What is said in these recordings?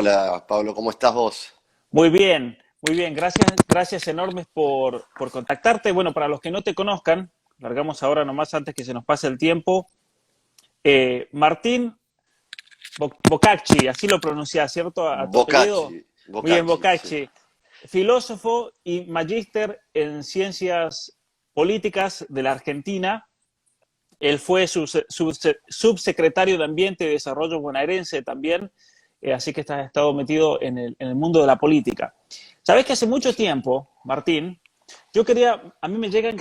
Hola Pablo, ¿cómo estás vos? Muy bien, muy bien. Gracias enormes por contactarte. Bueno, para los que no te conozcan, largamos ahora nomás antes que se nos pase el tiempo. Martín Bocacci, así lo pronunciás, ¿cierto? A tu apellido. Bocacci, Muy bien, Bocacci, sí. Bocacci. Filósofo y magíster en ciencias políticas de la Argentina. Él fue subsecretario de Ambiente y Desarrollo bonaerense también, así que ha estado metido en el mundo de la política. Sabes que hace mucho Sí. tiempo, Martín, a mí me llegan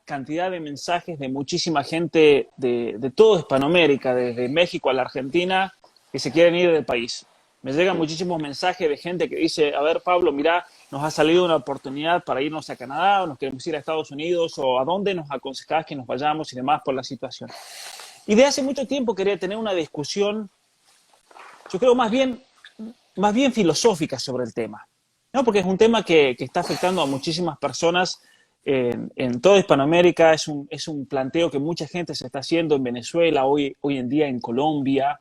cantidad de mensajes de muchísima gente de toda Hispanoamérica, desde México a la Argentina, que se quieren ir del país. Me llegan Mm. muchísimos mensajes de gente que dice, a ver, Pablo, mira, nos ha salido una oportunidad para irnos a Canadá, o nos queremos ir a Estados Unidos, o a dónde nos aconsejás que nos vayamos y demás por la situación. Y de hace mucho tiempo quería tener una discusión, yo creo más bien filosófica sobre el tema, ¿no? Porque es un tema que está afectando a muchísimas personas en toda Hispanoamérica, es un planteo que mucha gente se está haciendo en Venezuela, hoy en día en Colombia,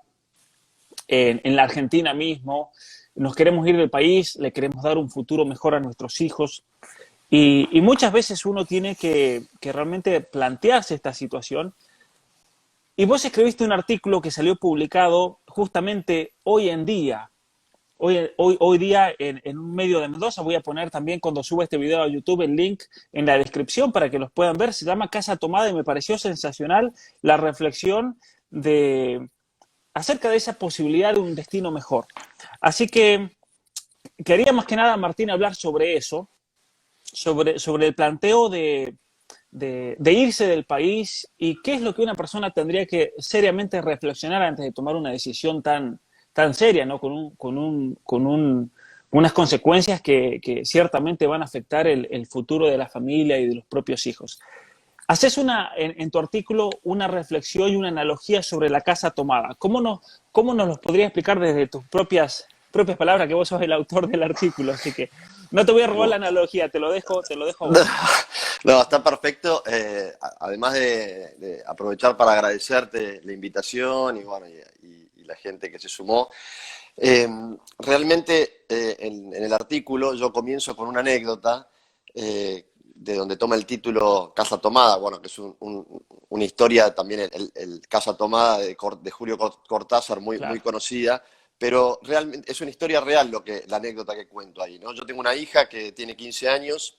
en la Argentina mismo. Nos queremos ir del país, le queremos dar un futuro mejor a nuestros hijos. Y muchas veces uno tiene que realmente plantearse esta situación. Y vos escribiste un artículo que salió publicado justamente hoy en día, hoy día en un medio de Mendoza. Voy a poner también cuando suba este video a YouTube el link en la descripción para que los puedan ver. Se llama Casa Tomada y me pareció sensacional la reflexión de acerca de esa posibilidad de un destino mejor. Así que quería más que nada, Martín, hablar sobre eso, sobre el planteo de irse del país y qué es lo que una persona tendría que seriamente reflexionar antes de tomar una decisión tan seria, ¿no? Unas consecuencias que ciertamente van a afectar el futuro de la familia y de los propios hijos. Haces en tu artículo una reflexión y una analogía sobre la casa tomada. Cómo nos los podrías explicar desde tus propias palabras, que vos sos el autor del artículo? Así que no te voy a robar la Bu- analogía, te lo dejo a vos. No, está perfecto. Además de aprovechar para agradecerte la invitación y, bueno, y la gente que se sumó. Eh, Realmente en el artículo yo comienzo con una anécdota de donde toma el título Casa Tomada, bueno, que es una historia también, el Casa Tomada de Julio Cortázar, muy Claro. conocida, pero realmente es una historia real la anécdota que cuento ahí, ¿no? Yo tengo una hija que tiene 15 años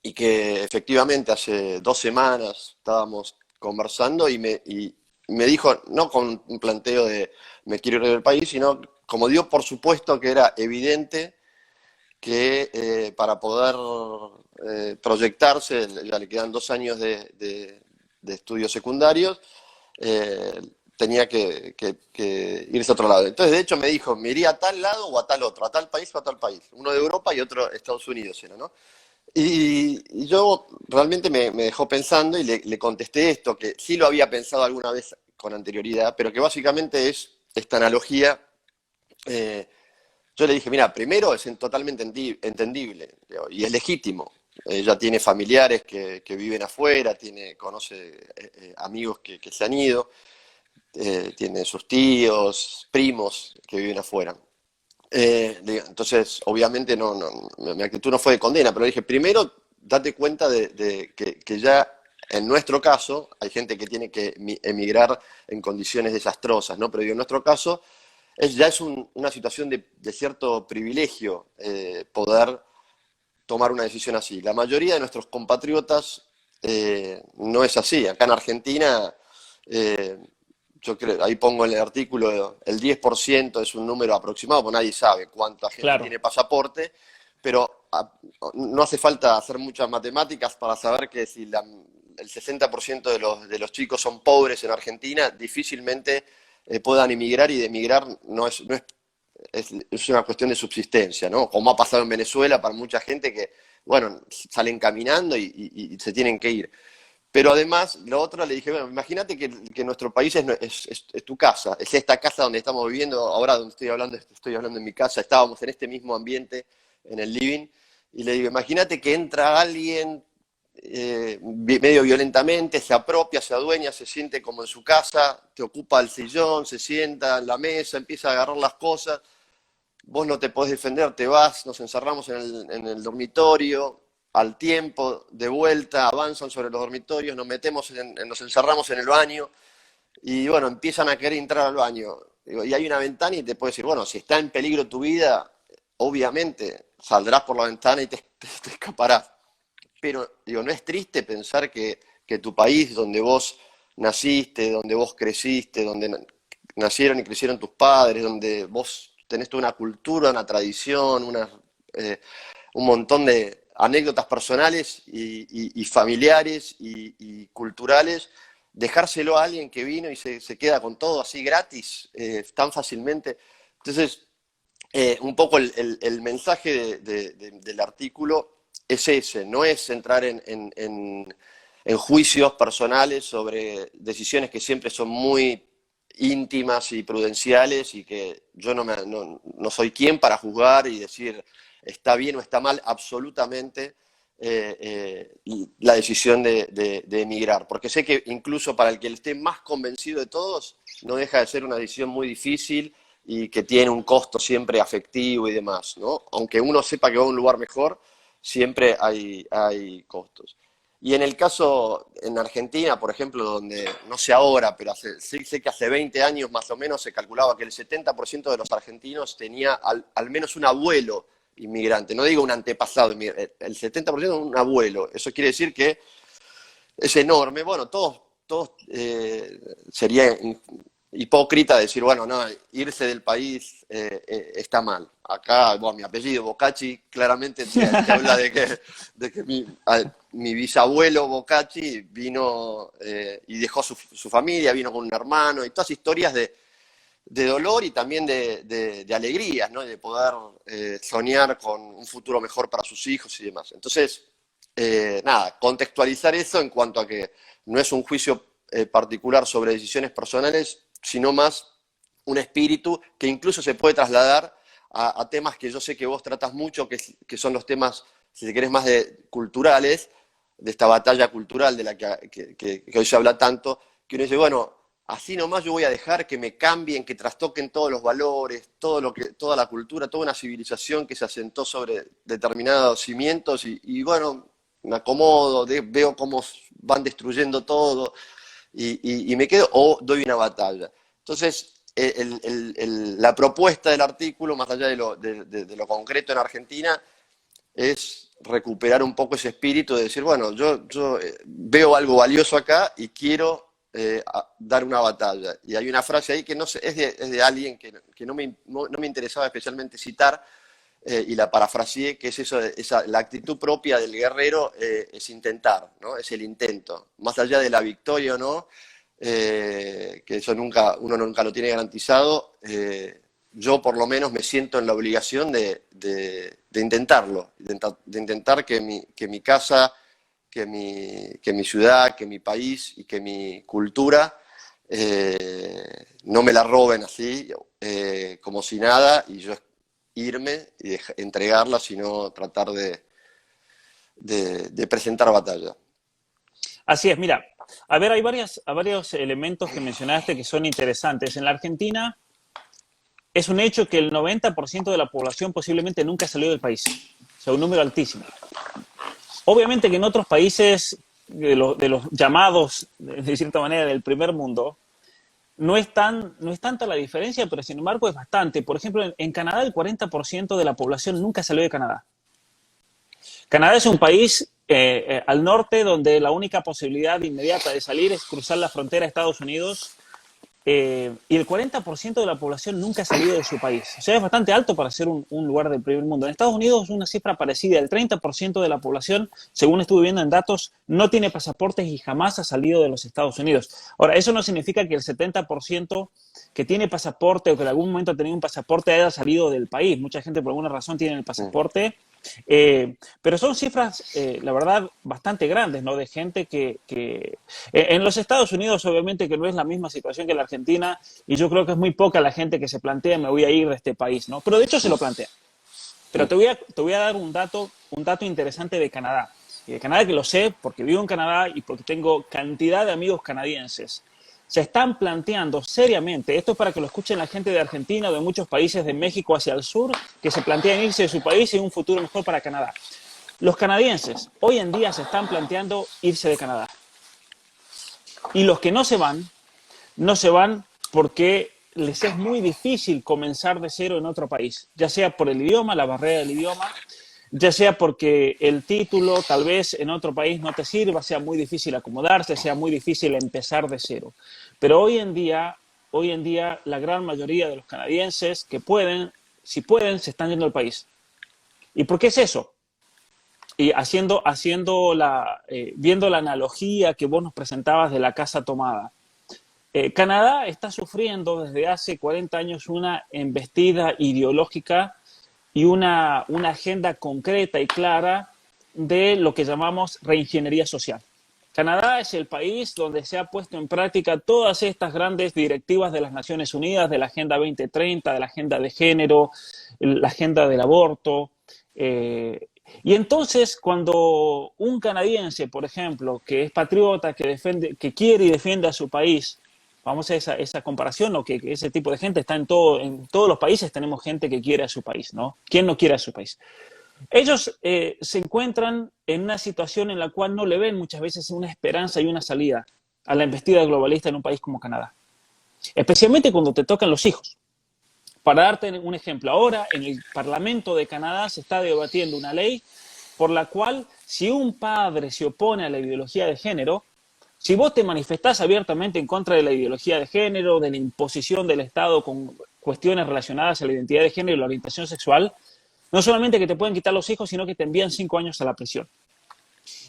y que efectivamente hace 2 semanas estábamos conversando y me dijo, no con un planteo de me quiero ir del país, sino como dio por supuesto que era evidente que para poder proyectarse, ya le quedan 2 años de estudios secundarios, eh, tenía que irse a otro lado. Entonces, de hecho, me dijo, me iría a tal lado o a tal otro, a tal país o a tal país. Uno de Europa y otro Estados Unidos era, ¿no? Y yo realmente me dejó pensando y le contesté esto, que sí lo había pensado alguna vez con anterioridad, pero que básicamente es esta analogía. eh, yo le dije, mira, primero es totalmente entendible, digo, y es legítimo. Ella tiene familiares que viven afuera, conoce amigos que se han ido, tiene sus tíos, primos que viven afuera. Entonces, obviamente, mi actitud no fue de condena, pero le dije, primero, date cuenta que ya en nuestro caso, hay gente que tiene que emigrar en condiciones desastrosas, ¿no? Pero digo, en nuestro caso, ya es una situación de cierto privilegio poder tomar una decisión así. La mayoría de nuestros compatriotas no es así. Acá en Argentina, eh, yo creo, ahí pongo en el artículo, el 10% es un número aproximado, porque nadie sabe cuánta gente Claro. tiene pasaporte, pero no hace falta hacer muchas matemáticas para saber que si el 60% de los chicos son pobres en Argentina, difícilmente puedan emigrar, y de emigrar no es una cuestión de subsistencia, ¿no? Como ha pasado en Venezuela para mucha gente que, bueno, salen caminando y se tienen que ir. Pero además, lo otro le dije, bueno, imagínate que nuestro país es tu casa, es esta casa donde estamos viviendo, ahora donde estoy hablando en mi casa, estábamos en este mismo ambiente, en el living, y le digo, imagínate que entra alguien medio violentamente, se apropia, se adueña, se siente como en su casa, te ocupa el sillón, se sienta en la mesa, empieza a agarrar las cosas. vos no te podés defender, te vas, nos encerramos en el dormitorio, al tiempo, de vuelta, avanzan sobre los dormitorios, nos encerramos en el baño, y bueno, empiezan a querer entrar al baño. Digo, y hay una ventana y te puede decir, bueno, si está en peligro tu vida, obviamente saldrás por la ventana y te escaparás. Pero digo, ¿no es triste pensar que tu país, donde vos naciste, donde vos creciste, donde nacieron y crecieron tus padres, donde vos tenés toda una cultura, una tradición, un montón de anécdotas personales y familiares y culturales, dejárselo a alguien que vino y se queda con todo así gratis, tan fácilmente? Entonces, un poco el mensaje del artículo es ese, no es entrar en juicios personales sobre decisiones que siempre son muy íntimas y prudenciales, y que yo no soy quien para juzgar y decir está bien o está mal absolutamente la decisión de emigrar, porque sé que incluso para el que esté más convencido de todos, no deja de ser una decisión muy difícil y que tiene un costo siempre afectivo y demás, ¿no? Aunque uno sepa que va a un lugar mejor, siempre hay costos. Y en el caso, en Argentina, por ejemplo, donde, no sé ahora, pero sé que hace 20 años más o menos se calculaba que el 70% de los argentinos tenía al menos un abuelo inmigrante. No digo un antepasado inmigrante, el 70% un abuelo. Eso quiere decir que es enorme. Bueno, todos sería hipócrita decir, bueno, no, irse del país está mal. Acá, bueno, mi apellido, Bocacci, claramente te habla de que mi bisabuelo Bocacci vino y dejó su familia, vino con un hermano, y todas historias de dolor y también de alegrías, ¿no? De poder soñar con un futuro mejor para sus hijos y demás. Entonces, nada, contextualizar eso en cuanto a que no es un juicio particular sobre decisiones personales, sino más un espíritu que incluso se puede trasladar a temas que yo sé que vos tratás mucho, que son los temas, si te querés, más culturales, de esta batalla cultural de la que hoy se habla tanto, que uno dice, bueno, así nomás yo voy a dejar que me cambien, que trastoquen todos los valores, toda la cultura, toda una civilización que se asentó sobre determinados cimientos, y bueno, me acomodo, veo cómo van destruyendo todo, y me quedo, o doy una batalla. Entonces, la propuesta del artículo, más allá de lo concreto en Argentina, es recuperar un poco ese espíritu de decir, bueno, yo veo algo valioso acá y quiero dar una batalla. Y hay una frase ahí que no sé, es de alguien que no me interesaba especialmente citar, y la parafraseé, que es eso, la actitud propia del guerrero, es intentar, ¿no? Es el intento. Más allá de la victoria o no, que eso uno nunca lo tiene garantizado, yo por lo menos me siento en la obligación de intentarlo, de intentar que mi casa, que mi ciudad, que mi país y que mi cultura no me la roben así, como si nada, y yo irme y entregarla, sino tratar de presentar batalla. Así es, mira, a ver, hay varios elementos que mencionaste que son interesantes. En la Argentina es un hecho que el 90% de la población posiblemente nunca salió del país, o sea, un número altísimo. Obviamente que en otros países de los llamados, de cierta manera, del primer mundo, no es tanta la diferencia, pero sin embargo es bastante. Por ejemplo, en Canadá el 40% de la población nunca salió de Canadá. Canadá es un país al norte donde la única posibilidad inmediata de salir es cruzar la frontera a Estados Unidos, y el 40% de la población nunca ha salido de su país. O sea, es bastante alto para ser un lugar del primer mundo. En Estados Unidos es una cifra parecida. El 30% de la población, según estuve viendo en datos, no tiene pasaportes y jamás ha salido de los Estados Unidos. Ahora, eso no significa que el 70% que tiene pasaporte o que en algún momento ha tenido un pasaporte haya salido del país. Mucha gente por alguna razón tiene el pasaporte. Pero son cifras, la verdad, bastante grandes, ¿no? De gente que en los Estados Unidos, obviamente, que no es la misma situación que la Argentina, y yo creo que es muy poca la gente que se plantea, me voy a ir de este país, ¿no? Pero de hecho se lo plantea. Pero te voy a dar un dato interesante de Canadá. Y de Canadá, que lo sé porque vivo en Canadá y porque tengo cantidad de amigos canadienses. se están planteando seriamente, esto es para que lo escuchen la gente de Argentina o de muchos países de México hacia el sur, que se plantean irse de su país y un futuro mejor para Canadá. Los canadienses hoy en día se están planteando irse de Canadá. Y los que no se van porque les es muy difícil comenzar de cero en otro país, ya sea por el idioma, la barrera del idioma, ya sea porque el título tal vez en otro país no te sirva, sea muy difícil acomodarse, sea muy difícil empezar de cero. Pero hoy en día la gran mayoría de los canadienses que pueden, si pueden, se están yendo del país. ¿Y por qué es eso? Y viendo la analogía que vos nos presentabas de la casa tomada. Canadá está sufriendo desde hace 40 años una embestida ideológica y una agenda concreta y clara de lo que llamamos reingeniería social. Canadá es el país donde se ha puesto en práctica todas estas grandes directivas de las Naciones Unidas, de la Agenda 2030, de la Agenda de Género, la Agenda del Aborto. Y entonces, cuando un canadiense, por ejemplo, que es patriota, que quiere y defiende a su país, vamos a esa comparación, ¿no? Que ese tipo de gente está en todos los países, tenemos gente que quiere a su país, ¿no? ¿Quién no quiere a su país? Ellos se encuentran en una situación en la cual no le ven muchas veces una esperanza y una salida a la embestida globalista en un país como Canadá. Especialmente cuando te tocan los hijos. Para darte un ejemplo, ahora en el Parlamento de Canadá se está debatiendo una ley por la cual si un padre se opone a la ideología de género, si vos te manifestás abiertamente en contra de la ideología de género, de la imposición del Estado con cuestiones relacionadas a la identidad de género y la orientación sexual, no solamente que te pueden quitar los hijos, sino que te envían 5 años a la prisión.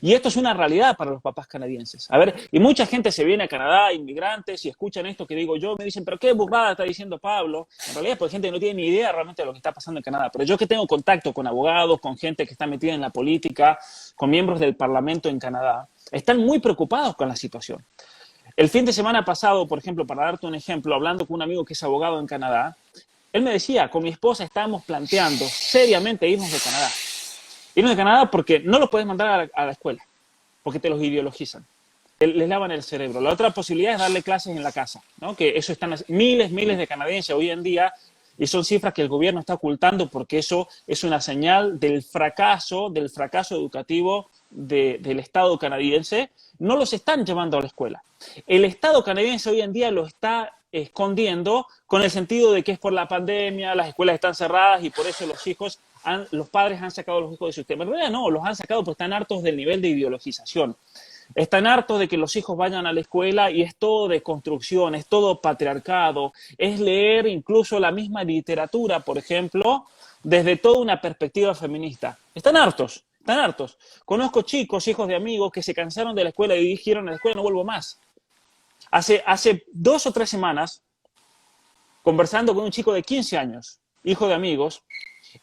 Y esto es una realidad para los papás canadienses. A ver, y mucha gente se viene a Canadá, inmigrantes, y escuchan esto que digo yo, me dicen, pero qué burrada está diciendo Pablo. En realidad, pues gente que no tiene ni idea realmente de lo que está pasando en Canadá. Pero yo que tengo contacto con abogados, con gente que está metida en la política, con miembros del Parlamento en Canadá, están muy preocupados con la situación. El fin de semana pasado, por ejemplo, para darte un ejemplo, hablando con un amigo que es abogado en Canadá, él me decía, con mi esposa estábamos planteando seriamente irnos de Canadá. Irnos de Canadá porque no los puedes mandar a la escuela, porque te los ideologizan. Les lavan el cerebro. La otra posibilidad es darle clases en la casa, ¿no? Que eso están miles de canadienses hoy en día, y son cifras que el gobierno está ocultando porque eso es una señal del fracaso educativo del Estado canadiense. No los están llevando a la escuela. El Estado canadiense hoy en día lo está escondiendo con el sentido de que es por la pandemia, las escuelas están cerradas y por eso los padres han sacado a los hijos de su sistema. En realidad no, los han sacado porque están hartos del nivel de ideologización. Están hartos de que los hijos vayan a la escuela y es todo de construcción, es todo patriarcado, es leer incluso la misma literatura, por ejemplo, desde toda una perspectiva feminista. Están hartos, están hartos. Conozco chicos, hijos de amigos, que se cansaron de la escuela y dijeron, a la escuela no vuelvo más. Hace 2 o 3 semanas, conversando con un chico de 15 años, hijo de amigos,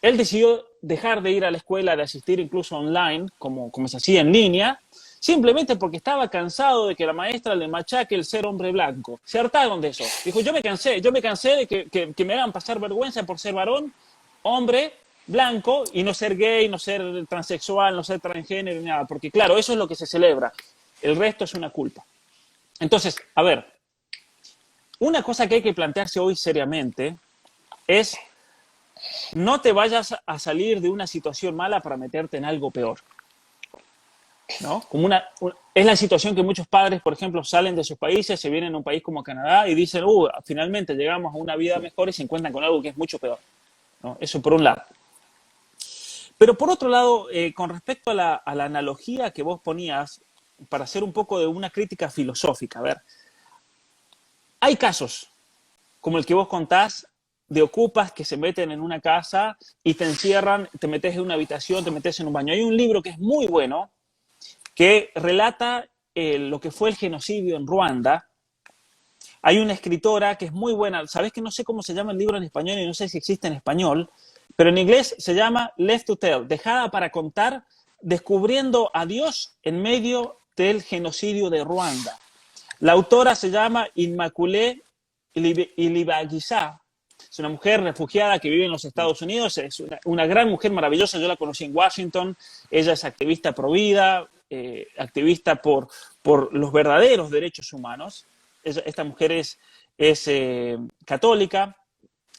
él decidió dejar de ir a la escuela, de asistir incluso online, como se hacía en línea, simplemente porque estaba cansado de que la maestra le machaque el ser hombre blanco. Se hartaron de eso. Dijo, yo me cansé de que me hagan pasar vergüenza por ser varón, hombre, blanco, y no ser gay, no ser transexual, no ser transgénero, ni nada. Porque claro, eso es lo que se celebra. El resto es una culpa. Entonces, a ver, una cosa que hay que plantearse hoy seriamente es no te vayas a salir de una situación mala para meterte en algo peor, ¿no? Es la situación que muchos padres, por ejemplo, salen de sus países, se vienen a un país como Canadá y dicen, finalmente llegamos a una vida mejor y se encuentran con algo que es mucho peor, ¿no? Eso por un lado. Pero por otro lado, con respecto a la analogía que vos ponías, para hacer un poco de una crítica filosófica, a ver, hay casos como el que vos contás de ocupas que se meten en una casa y te encierran, te metes en una habitación, te metes en un baño. Hay un libro que es muy bueno que relata lo que fue el genocidio en Ruanda. Hay una escritora que es muy buena. Sabés que no sé cómo se llama el libro en español y no sé si existe en español, pero en inglés se llama Left to Tell, Dejada para contar, descubriendo a Dios en medio del genocidio de Ruanda. La autora se llama Immaculée Ilibagiza. Es una mujer refugiada que vive en los Estados Unidos. Es una gran mujer maravillosa. Yo la conocí en Washington. Ella es activista pro vida, activista por los verdaderos derechos humanos. esta mujer es católica.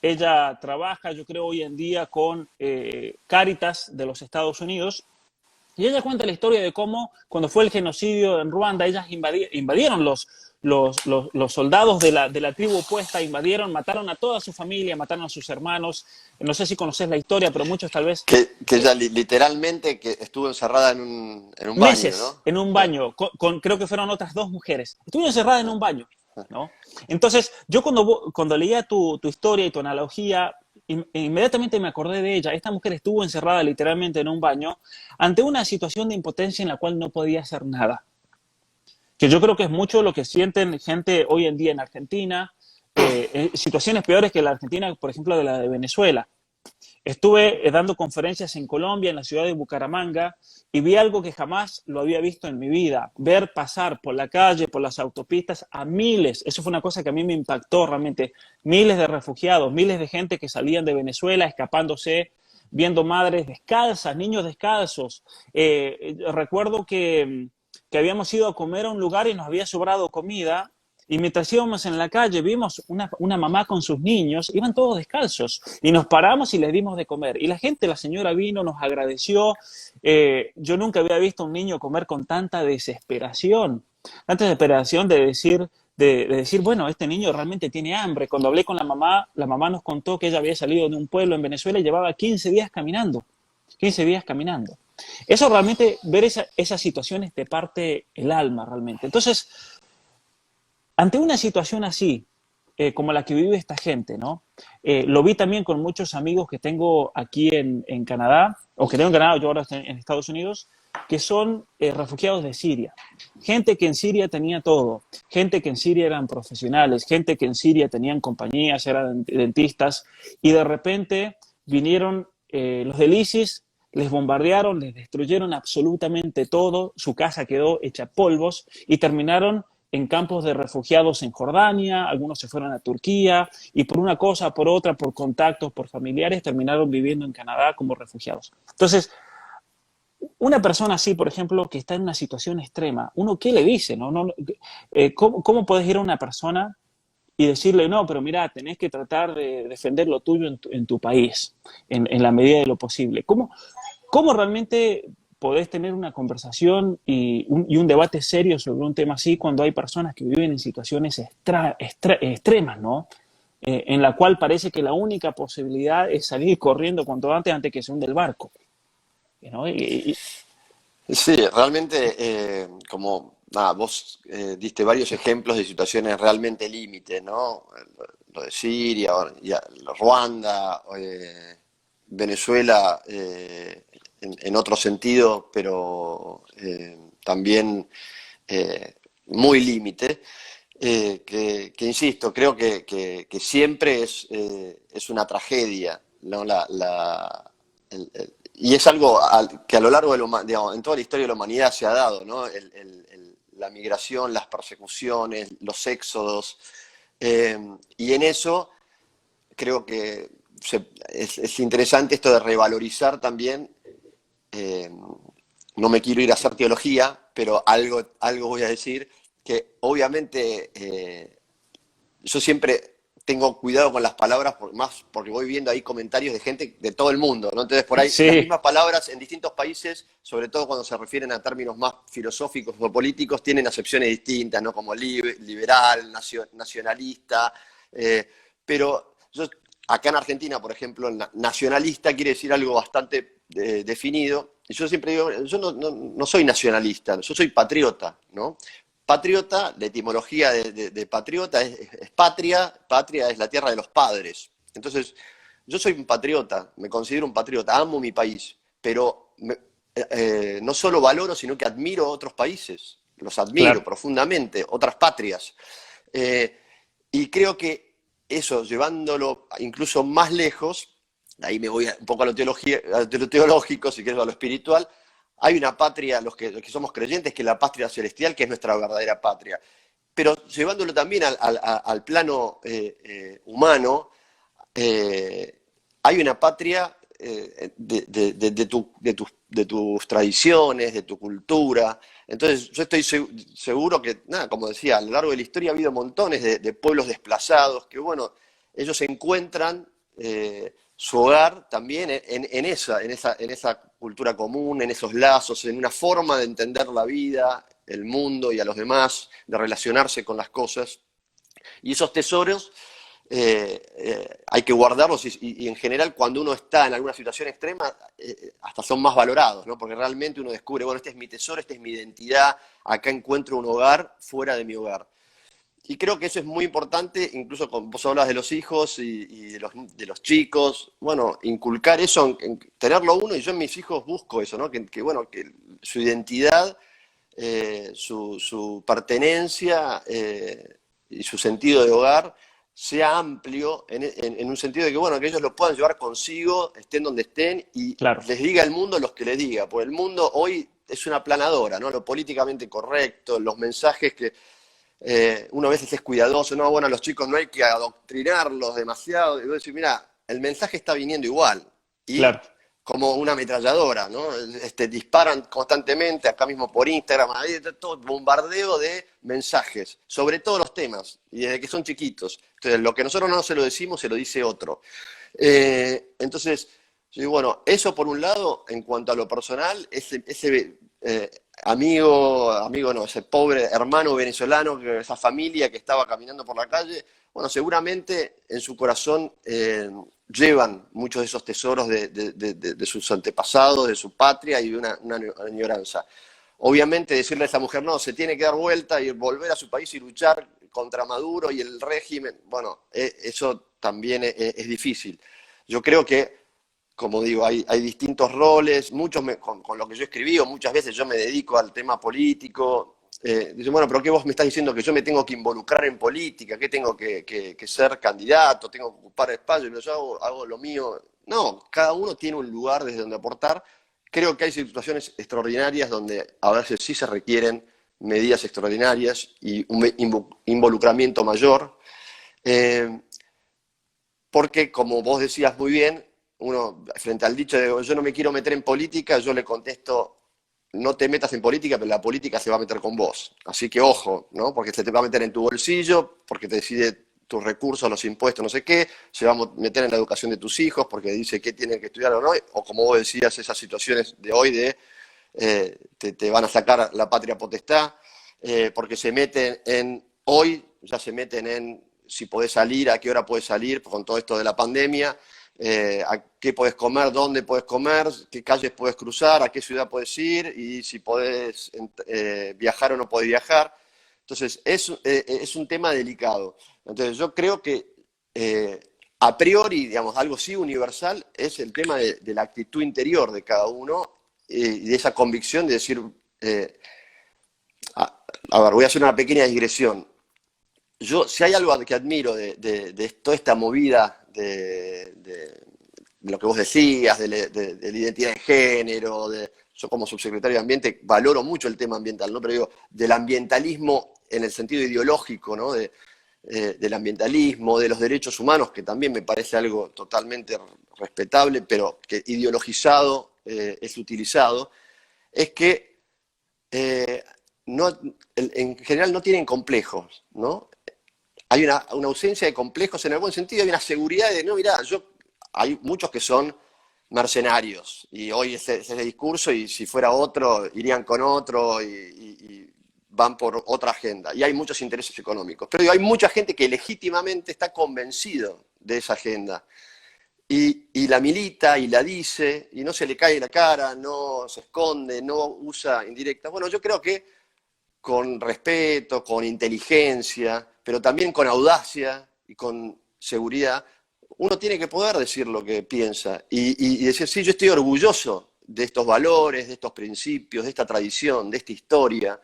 Ella trabaja, yo creo, hoy en día con Cáritas de los Estados Unidos. Y ella cuenta la historia de cómo, cuando fue el genocidio en Ruanda, ellas invadieron los soldados de la tribu opuesta, invadieron, mataron a toda su familia, mataron a sus hermanos. No sé si conoces la historia, pero muchos tal vez... Que ella literalmente que estuvo encerrada en un baño, Meses ¿no? en un baño, creo que fueron otras 2 mujeres. Estuvieron encerradas en un baño, ¿no? Entonces, yo cuando leía tu historia y tu analogía, inmediatamente me acordé de ella. Esta mujer estuvo encerrada literalmente en un baño ante una situación de impotencia en la cual no podía hacer nada. Que yo creo que es mucho lo que sienten gente hoy en día en Argentina, situaciones peores que la Argentina, por ejemplo, de la de Venezuela. Estuve dando conferencias en Colombia, en la ciudad de Bucaramanga, y vi algo que jamás lo había visto en mi vida. Ver pasar por la calle, por las autopistas, a miles. Eso fue una cosa que a mí me impactó realmente. Miles de refugiados, miles de gente que salían de Venezuela escapándose, viendo madres descalzas, niños descalzos. Recuerdo que habíamos ido a comer a un lugar y nos había sobrado comida. Y mientras íbamos en la calle, vimos una mamá con sus niños, iban todos descalzos, y nos paramos y les dimos de comer. Y la gente, la señora vino, nos agradeció. Yo nunca había visto a un niño comer con tanta desesperación de decir, bueno, este niño realmente tiene hambre. Cuando hablé con la mamá nos contó que ella había salido de un pueblo en Venezuela y llevaba 15 días caminando. 15 días caminando. Eso realmente, ver esas situaciones te parte el alma realmente. Entonces, ante una situación así, como la que vive esta gente, ¿no? Lo vi también con muchos amigos que tengo aquí en Canadá, o que tengo en Canadá, yo ahora estoy en Estados Unidos, que son refugiados de Siria. Gente que en Siria tenía todo, gente que en Siria eran profesionales, gente que en Siria tenían compañías, eran dentistas, y de repente vinieron los del ISIS, les bombardearon, les destruyeron absolutamente todo, su casa quedó hecha polvos y terminaron en campos de refugiados en Jordania, algunos se fueron a Turquía y por una cosa, por otra, por contactos, por familiares, terminaron viviendo en Canadá como refugiados. Entonces, una persona así, por ejemplo, que está en una situación extrema, ¿uno qué le dice? ¿Cómo puedes ir a una persona y decirle, no, pero mira, tenés que tratar de defender lo tuyo en tu país, en la medida de lo posible? ¿Cómo realmente podés tener una conversación y un debate serio sobre un tema así cuando hay personas que viven en situaciones extremas, ¿no? En la cual parece que la única posibilidad es salir corriendo cuanto antes que se hunde el barco, ¿no? Sí, realmente, como nada, vos diste varios ejemplos de situaciones realmente límite, ¿no? Lo de Siria, Ruanda, Venezuela, en otro sentido, pero también muy límite. Que insisto, creo que siempre es una tragedia, ¿no? Y es algo que a lo largo digamos, en toda la historia de la humanidad se ha dado, ¿no? La migración, las persecuciones, los éxodos. Y en eso creo que es interesante esto de revalorizar también. eh, no me quiero ir a hacer teología, pero algo voy a decir, que obviamente yo siempre tengo cuidado con las palabras, más porque voy viendo ahí comentarios de gente de todo el mundo, ¿no? Entonces, por ahí, las Sí, mismas palabras en distintos países, sobre todo cuando se refieren a términos más filosóficos o políticos, tienen acepciones distintas, ¿no? Como liberal, nacionalista, pero yo, acá en Argentina, por ejemplo, nacionalista quiere decir algo bastante definido, y yo siempre digo, yo no soy nacionalista, yo soy patriota, ¿no? Patriota, la etimología de patriota es patria, patria es la tierra de los padres. Entonces, yo soy un patriota, me considero un patriota, amo mi país, pero no solo valoro, sino que admiro otros países, los admiro claro. profundamente, otras patrias. Y creo que eso, llevándolo incluso más lejos, ahí me voy un poco a lo teológico, si quieres, a lo espiritual. Hay una patria, los que somos creyentes, que es la patria celestial, que es nuestra verdadera patria. Pero llevándolo también al plano humano, hay una patria de tus tradiciones, de tu cultura. Entonces, yo estoy seguro que, nada, como decía, a lo largo de la historia ha habido montones de pueblos desplazados que, bueno, ellos encuentran su hogar también en esa cultura común, en esos lazos, en una forma de entender la vida, el mundo y a los demás, de relacionarse con las cosas. Y esos tesoros hay que guardarlos y en general cuando uno está en alguna situación extrema hasta son más valorados, ¿no? Porque realmente uno descubre, bueno, este es mi tesoro, esta es mi identidad, acá encuentro un hogar fuera de mi hogar. Y creo que eso es muy importante, incluso cuando vos hablas de los hijos y de los chicos, bueno, inculcar eso, tenerlo uno, y yo en mis hijos busco eso, ¿no? Bueno, que su identidad, su pertenencia y su sentido de hogar sea amplio en un sentido de que, bueno, que ellos lo puedan llevar consigo, estén donde estén, y Claro, les diga el mundo los que les diga, porque el mundo hoy es una planadora, ¿no? Lo políticamente correcto, los mensajes que uno a veces es cuidadoso, no, bueno, a los chicos no hay que adoctrinarlos demasiado, y vos decís, mira, el mensaje está viniendo igual, y claro, como una ametralladora, ¿no? Disparan constantemente, acá mismo por Instagram, ahí está todo bombardeo de mensajes, sobre todos los temas, y desde que son chiquitos. Entonces, lo que nosotros no se lo decimos, se lo dice otro. Entonces, yo digo, bueno, eso por un lado, en cuanto a lo personal, ese amigo no, ese pobre hermano venezolano, esa familia que estaba caminando por la calle, bueno, seguramente en su corazón llevan muchos de esos tesoros de sus antepasados, de su patria y de una añoranza. Obviamente decirle a esa mujer, no, se tiene que dar vuelta y volver a su país y luchar contra Maduro y el régimen, bueno, eso también es difícil. Yo creo que, como digo, hay distintos roles, con lo que yo escribí, o muchas veces yo me dedico al tema político. Dicen, bueno, pero ¿qué vos me estás diciendo que yo me tengo que involucrar en política? ¿Que tengo que ser candidato? ¿Tengo que ocupar espacio? Yo hago lo mío. No, cada uno tiene un lugar desde donde aportar. Creo que hay situaciones extraordinarias donde a veces sí se requieren medidas extraordinarias y un involucramiento mayor. Eh, Porque, como vos decías muy bien, uno, frente al dicho de yo no me quiero meter en política, yo le contesto, no te metas en política, pero la política se va a meter con vos. Así que ojo, ¿no? Porque se te va a meter en tu bolsillo, porque te decide tus recursos, los impuestos, no sé qué, se va a meter en la educación de tus hijos, porque dice qué tienen que estudiar o no, o como vos decías, esas situaciones de hoy de te van a sacar la patria potestad, porque se meten hoy ya se meten en si podés salir, a qué hora podés salir, con todo esto de la pandemia, a qué podés comer, dónde podés comer, qué calles podés cruzar, a qué ciudad podés ir y si podés viajar o no podés viajar. Entonces, es un tema delicado. Entonces, yo creo que a priori, digamos, algo sí universal es el tema de la actitud interior de cada uno y de esa convicción de decir, eh, a ver, voy a hacer una pequeña digresión. Yo, si hay algo que admiro de toda esta movida de lo que vos decías, de la identidad de género, yo como subsecretario de Ambiente valoro mucho el tema ambiental, ¿no? Pero digo, del ambientalismo en el sentido ideológico, ¿no? Del ambientalismo, de los derechos humanos, que también me parece algo totalmente respetable, pero que ideologizado es utilizado, es que eh, no, en general no tienen complejos, ¿no? Hay una ausencia de complejos en el buen sentido, hay una seguridad de, no, mirá, hay muchos que son mercenarios, y hoy ese discurso, y si fuera otro, irían con otro, y van por otra agenda, y hay muchos intereses económicos, pero hay mucha gente que legítimamente está convencido de esa agenda, y la milita, y la dice, y no se le cae la cara, no se esconde, no usa indirectas. Bueno, yo creo que con respeto, con inteligencia, pero también con audacia y con seguridad, uno tiene que poder decir lo que piensa y decir, sí, yo estoy orgulloso de estos valores, de estos principios, de esta tradición, de esta historia,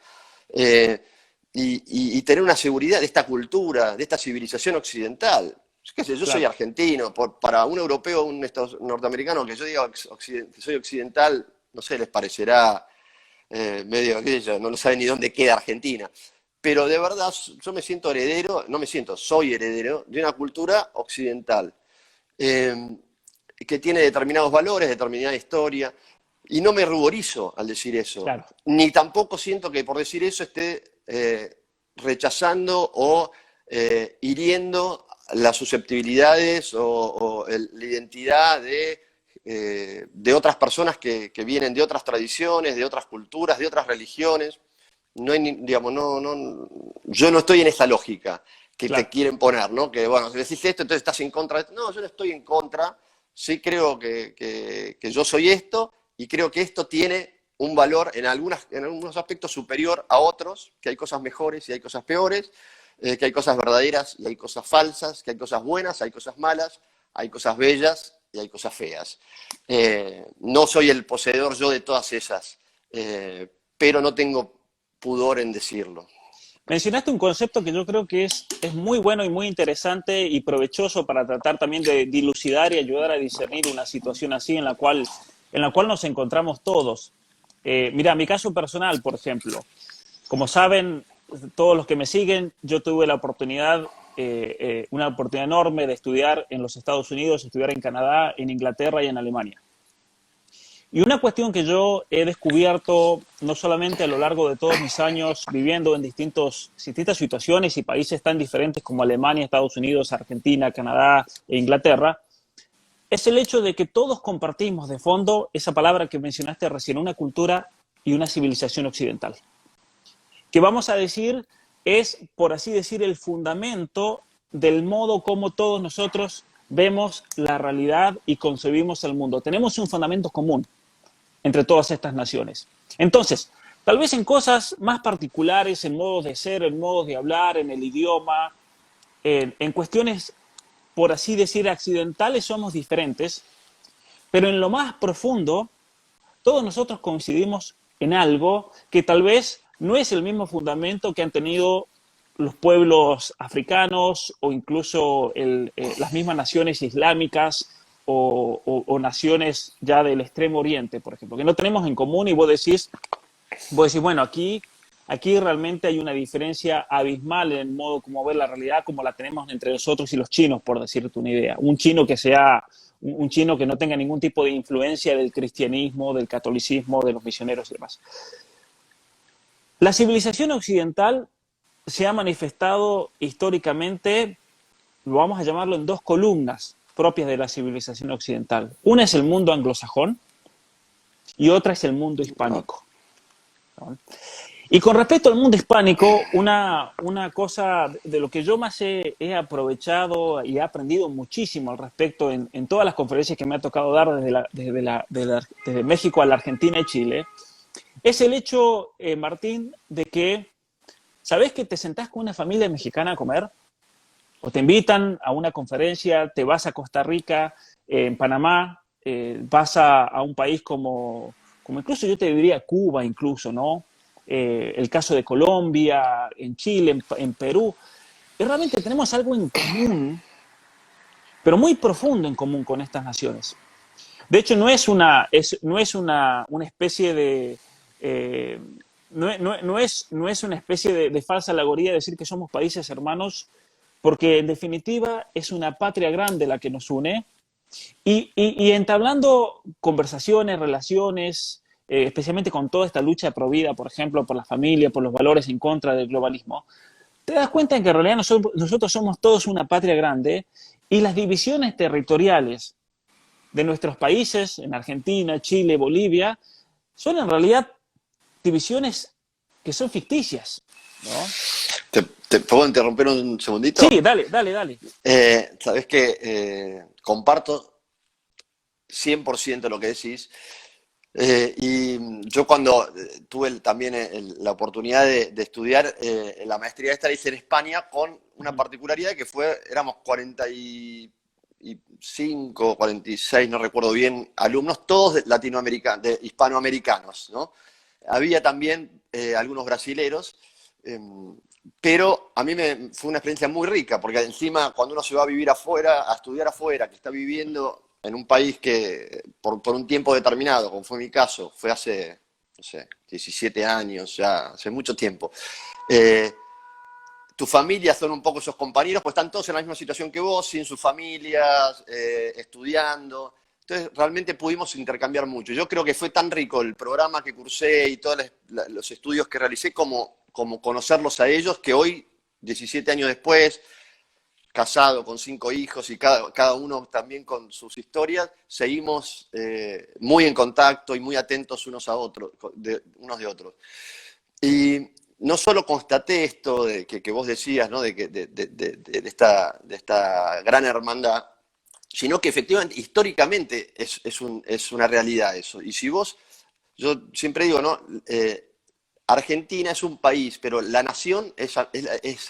eh, y tener una seguridad de esta cultura, de esta civilización occidental. ¿Qué sé? Yo soy claro. argentino, para un europeo, un norteamericano que yo diga que soy occidental, no sé, les parecerá medio aquello, no sabe ni dónde queda Argentina. Pero de verdad yo me siento heredero, no me siento, soy heredero de una cultura occidental. Eh, que tiene determinados valores, determinada historia, y no me ruborizo al decir eso. Claro. Ni tampoco siento que por decir eso esté rechazando o hiriendo las susceptibilidades o la identidad de otras personas que vienen de otras tradiciones, de otras culturas, de otras religiones. No hay, digamos, yo no estoy en esa lógica que Claro. te quieren poner, ¿no? Que, bueno, si decís esto, entonces estás en contra de esto. No, yo no estoy en contra. Sí creo que yo soy esto y creo que esto tiene un valor en algunos aspectos superior a otros, que hay cosas mejores y hay cosas peores, que hay cosas verdaderas y hay cosas falsas, que hay cosas buenas, hay cosas malas, hay cosas bellas y hay cosas feas. No soy el poseedor yo de todas esas, pero no tengo pudor en decirlo. Mencionaste un concepto que yo creo que es muy bueno y muy interesante y provechoso para tratar también de dilucidar y ayudar a discernir una situación así en la cual nos encontramos todos. Mira, mi caso personal, por ejemplo, como saben todos los que me siguen, yo tuve la oportunidad, una oportunidad enorme de estudiar en los Estados Unidos, estudiar en Canadá, en Inglaterra y en Alemania. Y una cuestión que yo he descubierto no solamente a lo largo de todos mis años viviendo en distintas situaciones y países tan diferentes como Alemania, Estados Unidos, Argentina, Canadá e Inglaterra, es el hecho de que todos compartimos de fondo esa palabra que mencionaste recién, una cultura y una civilización occidental. Que vamos a decir es, por así decir, el fundamento del modo como todos nosotros vemos la realidad y concebimos el mundo. Tenemos un fundamento común entre todas estas naciones. Entonces, tal vez en cosas más particulares, en modos de ser, en modos de hablar, en el idioma, en cuestiones, por así decir, accidentales somos diferentes, pero en lo más profundo, todos nosotros coincidimos en algo que tal vez no es el mismo fundamento que han tenido los pueblos africanos o incluso las mismas naciones islámicas o naciones ya del Extremo Oriente, por ejemplo, que no tenemos en común y vos decís bueno, aquí realmente hay una diferencia abismal en el modo como ver la realidad como la tenemos entre nosotros y los chinos, por decirte una idea. Un chino que no tenga ningún tipo de influencia del cristianismo, del catolicismo, de los misioneros y demás. La civilización occidental se ha manifestado históricamente, vamos a llamarlo en dos columnas propias de la civilización occidental. Una es el mundo anglosajón y otra es el mundo hispánico. ¿No? Y con respecto al mundo hispánico, una cosa de lo que yo más he aprovechado y he aprendido muchísimo al respecto en todas las conferencias que me ha tocado dar desde México a la Argentina y Chile, es el hecho, Martín, de que, ¿sabés que te sentás con una familia mexicana a comer? O te invitan a una conferencia, te vas a Costa Rica, en Panamá, vas a un país como incluso yo te diría Cuba incluso, ¿no? El caso de Colombia, en Chile, en Perú. Y realmente tenemos algo en común, pero muy profundo en común con estas naciones. De hecho, no es una especie de... no es una especie de falsa alegoría decir que somos países hermanos, porque en definitiva es una patria grande la que nos une y entablando conversaciones, relaciones, especialmente con toda esta lucha pro vida, por ejemplo, por la familia, por los valores en contra del globalismo, te das cuenta de que en realidad nosotros somos todos una patria grande y las divisiones territoriales de nuestros países, en Argentina, Chile, Bolivia, son en realidad divisiones que son ficticias, ¿no? ¿Te puedo interrumpir un segundito? Sí, dale. Sabes que comparto 100% lo que decís. Y yo cuando tuve también la oportunidad de estudiar la maestría esta la hice en España con una particularidad que éramos 45, 46, no recuerdo bien, alumnos, todos hispanoamericanos, ¿no? Había también algunos brasileros, pero a mí fue una experiencia muy rica, porque encima cuando uno se va a vivir afuera, a estudiar afuera, que está viviendo en un país que por un tiempo determinado, como fue mi caso, fue hace, no sé, 17 años, ya hace mucho tiempo, tu familia son un poco esos compañeros, pues están todos en la misma situación que vos, sin sus familias, estudiando. Entonces realmente pudimos intercambiar mucho. Yo creo que fue tan rico el programa que cursé y todos los estudios que realicé como conocerlos a ellos, que hoy, 17 años después, casado con 5 hijos y cada uno también con sus historias, seguimos muy en contacto y muy atentos unos a otros, unos de otros. Y no solo constaté esto que vos decías, ¿no? De esta gran hermandad, sino que efectivamente, históricamente, es una realidad eso. Y si vos, yo siempre digo, ¿no? Argentina es un país, pero la nación es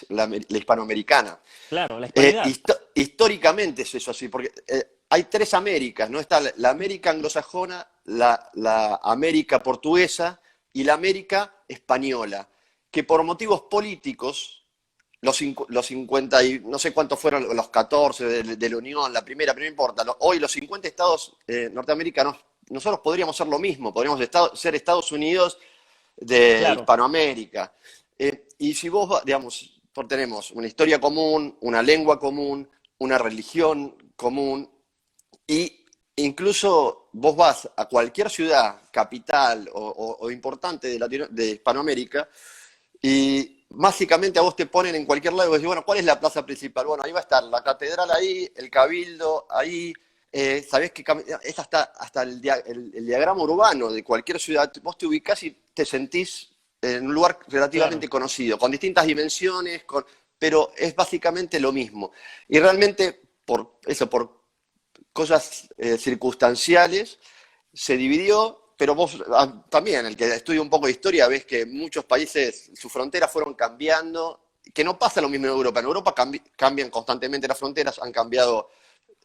la hispanoamericana. Claro, la hispanidad. Históricamente es eso así, porque hay 3 Américas, ¿no? Está la América anglosajona, la América portuguesa y la América española, que por motivos políticos, los 50 y no sé cuántos fueron los 14 de la Unión, la primera, pero no importa, hoy los 50 estados norteamericanos, nosotros podríamos ser lo mismo, podríamos ser Estados Unidos de Claro, Hispanoamérica. Y si vos, digamos, tenemos una historia común, una lengua común, una religión común, y incluso vos vas a cualquier ciudad, capital o importante de Hispanoamérica, y básicamente a vos te ponen en cualquier lado y decís, bueno, ¿cuál es la plaza principal? Bueno, ahí va a estar la catedral ahí, el cabildo ahí, sabés que es hasta el diagrama urbano de cualquier ciudad, vos te ubicás y te sentís en un lugar claro. relativamente conocido, con distintas dimensiones, pero es básicamente lo mismo. Y realmente, por cosas circunstanciales, se dividió, pero vos también, el que estudia un poco de historia, ves que muchos países, sus fronteras fueron cambiando, que no pasa lo mismo en Europa. En Europa cambian constantemente las fronteras, han cambiado,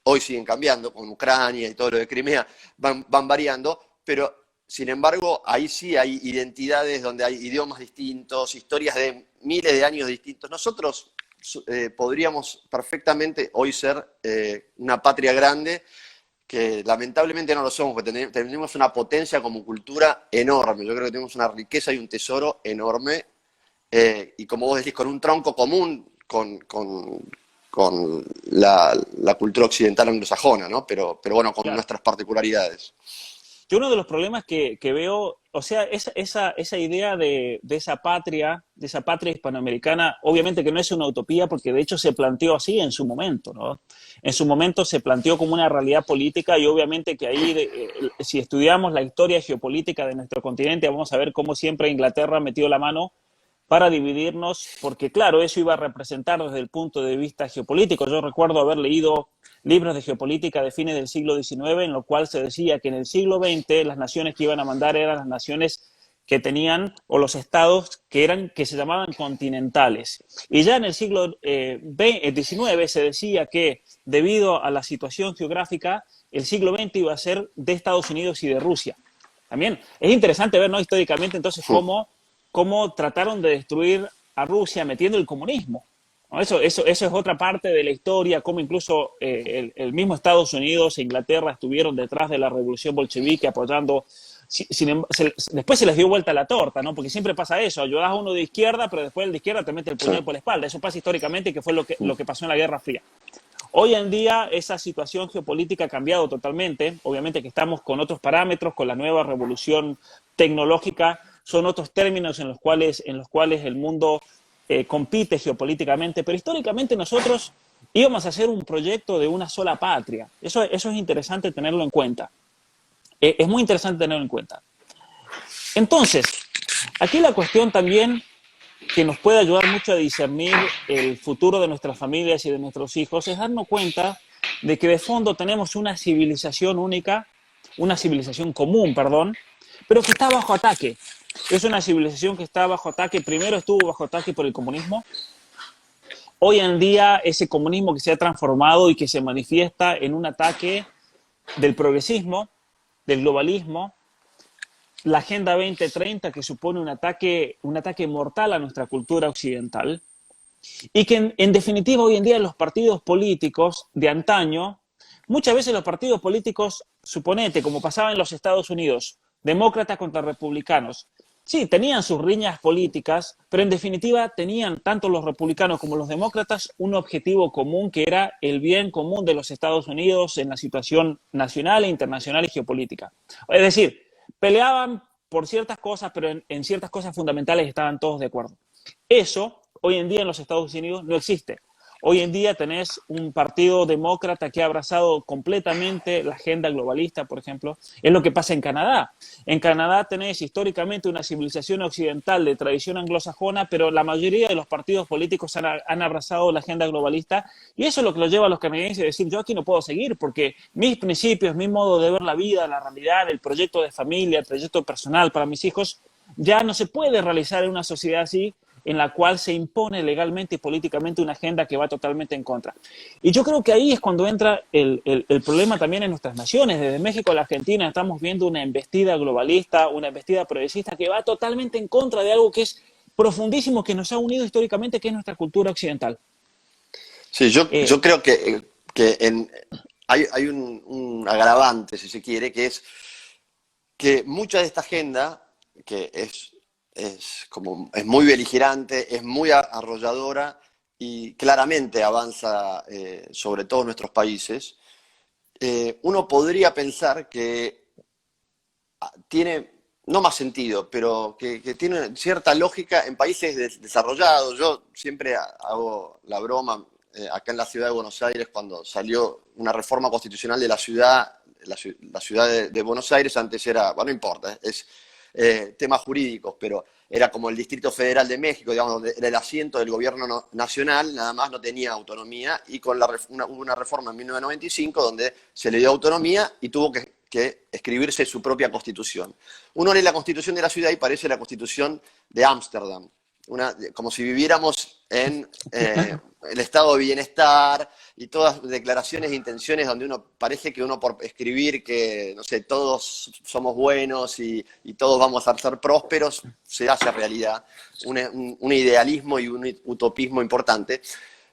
hoy siguen cambiando, con Ucrania y todo lo de Crimea, van variando, pero sin embargo, ahí sí hay identidades donde hay idiomas distintos, historias de miles de años distintos. Nosotros podríamos perfectamente hoy ser una patria grande, que lamentablemente no lo somos, porque tenemos una potencia como cultura enorme. Yo creo que tenemos una riqueza y un tesoro enorme, y como vos decís, con un tronco común con la cultura occidental anglosajona, ¿no? Pero bueno, con Claro. nuestras particularidades. Yo uno de los problemas que veo, o sea, esa idea de esa patria hispanoamericana, obviamente que no es una utopía, porque de hecho se planteó así en su momento, ¿no? En su momento se planteó como una realidad política y obviamente que ahí, si estudiamos la historia geopolítica de nuestro continente, vamos a ver cómo siempre Inglaterra ha metido la mano para dividirnos, porque claro, eso iba a representar desde el punto de vista geopolítico. Yo recuerdo haber leído libros de geopolítica de fines del siglo XIX, en lo cual se decía que en el siglo XX las naciones que iban a mandar eran las naciones que tenían, o los estados que se llamaban continentales. Y ya en el siglo XIX se decía que debido a la situación geográfica, el siglo XX iba a ser de Estados Unidos y de Rusia. También es interesante ver, ¿no? Históricamente, entonces, cómo trataron de destruir a Rusia metiendo el comunismo. ¿No? Eso es otra parte de la historia, cómo incluso el mismo Estados Unidos e Inglaterra estuvieron detrás de la revolución bolchevique apoyando. Después se les dio vuelta la torta, ¿no? Porque siempre pasa eso, ayudas a uno de izquierda, pero después el de izquierda te mete el Sí. puñal por la espalda. Eso pasa históricamente, que fue lo que pasó en la Guerra Fría. Hoy en día esa situación geopolítica ha cambiado totalmente. Obviamente que estamos con otros parámetros, con la nueva revolución tecnológica, son otros términos en los cuales el mundo compite geopolíticamente, pero históricamente nosotros íbamos a hacer un proyecto de una sola patria. Eso es interesante tenerlo en cuenta. Es muy interesante tenerlo en cuenta. Entonces, aquí la cuestión también que nos puede ayudar mucho a discernir el futuro de nuestras familias y de nuestros hijos es darnos cuenta de que de fondo tenemos una civilización única, una civilización común, perdón, pero que está bajo ataque. Es una civilización que está bajo ataque, primero estuvo bajo ataque por el comunismo. Hoy en día ese comunismo que se ha transformado y que se manifiesta en un ataque del progresismo, del globalismo, la Agenda 2030 que supone un ataque mortal a nuestra cultura occidental y que en definitiva hoy en día los partidos políticos de antaño, muchas veces los partidos políticos, suponete, como pasaba en los Estados Unidos, demócratas contra republicanos, sí, tenían sus riñas políticas, pero en definitiva tenían tanto los republicanos como los demócratas un objetivo común que era el bien común de los Estados Unidos en la situación nacional e internacional y geopolítica. Es decir, peleaban por ciertas cosas, pero en ciertas cosas fundamentales estaban todos de acuerdo. Eso hoy en día en los Estados Unidos no existe. Hoy en día tenés un partido demócrata que ha abrazado completamente la agenda globalista, por ejemplo. Es lo que pasa en Canadá. En Canadá tenés históricamente una civilización occidental de tradición anglosajona, pero la mayoría de los partidos políticos han abrazado la agenda globalista y eso es lo que los lleva a los canadienses a decir, yo aquí no puedo seguir porque mis principios, mi modo de ver la vida, la realidad, el proyecto de familia, el proyecto personal para mis hijos, ya no se puede realizar en una sociedad así en la cual se impone legalmente y políticamente una agenda que va totalmente en contra. Y yo creo que ahí es cuando entra el problema también en nuestras naciones. Desde México a la Argentina estamos viendo una embestida globalista, una embestida progresista que va totalmente en contra de algo que es profundísimo, que nos ha unido históricamente, que es nuestra cultura occidental. Sí, yo creo que hay un agravante, si se quiere, que es que mucha de esta agenda, que es muy beligerante, es muy arrolladora y claramente avanza sobre todos nuestros países, uno podría pensar que tiene, no más sentido, pero que tiene cierta lógica en países desarrollados. Yo siempre hago la broma acá en la ciudad de Buenos Aires, cuando salió una reforma constitucional de la ciudad, la ciudad de Buenos Aires antes era, bueno, no importa, es temas jurídicos, pero era como el Distrito Federal de México, digamos, donde era el asiento del gobierno nacional, nada más no tenía autonomía, y con hubo una reforma en 1995 donde se le dio autonomía y tuvo que escribirse su propia constitución. Uno lee la constitución de la ciudad y parece la constitución de Ámsterdam, como si viviéramos en el estado de bienestar y todas declaraciones de intenciones donde uno parece que uno por escribir que, no sé, todos somos buenos y todos vamos a ser prósperos, se hace realidad. Un idealismo y un utopismo importante.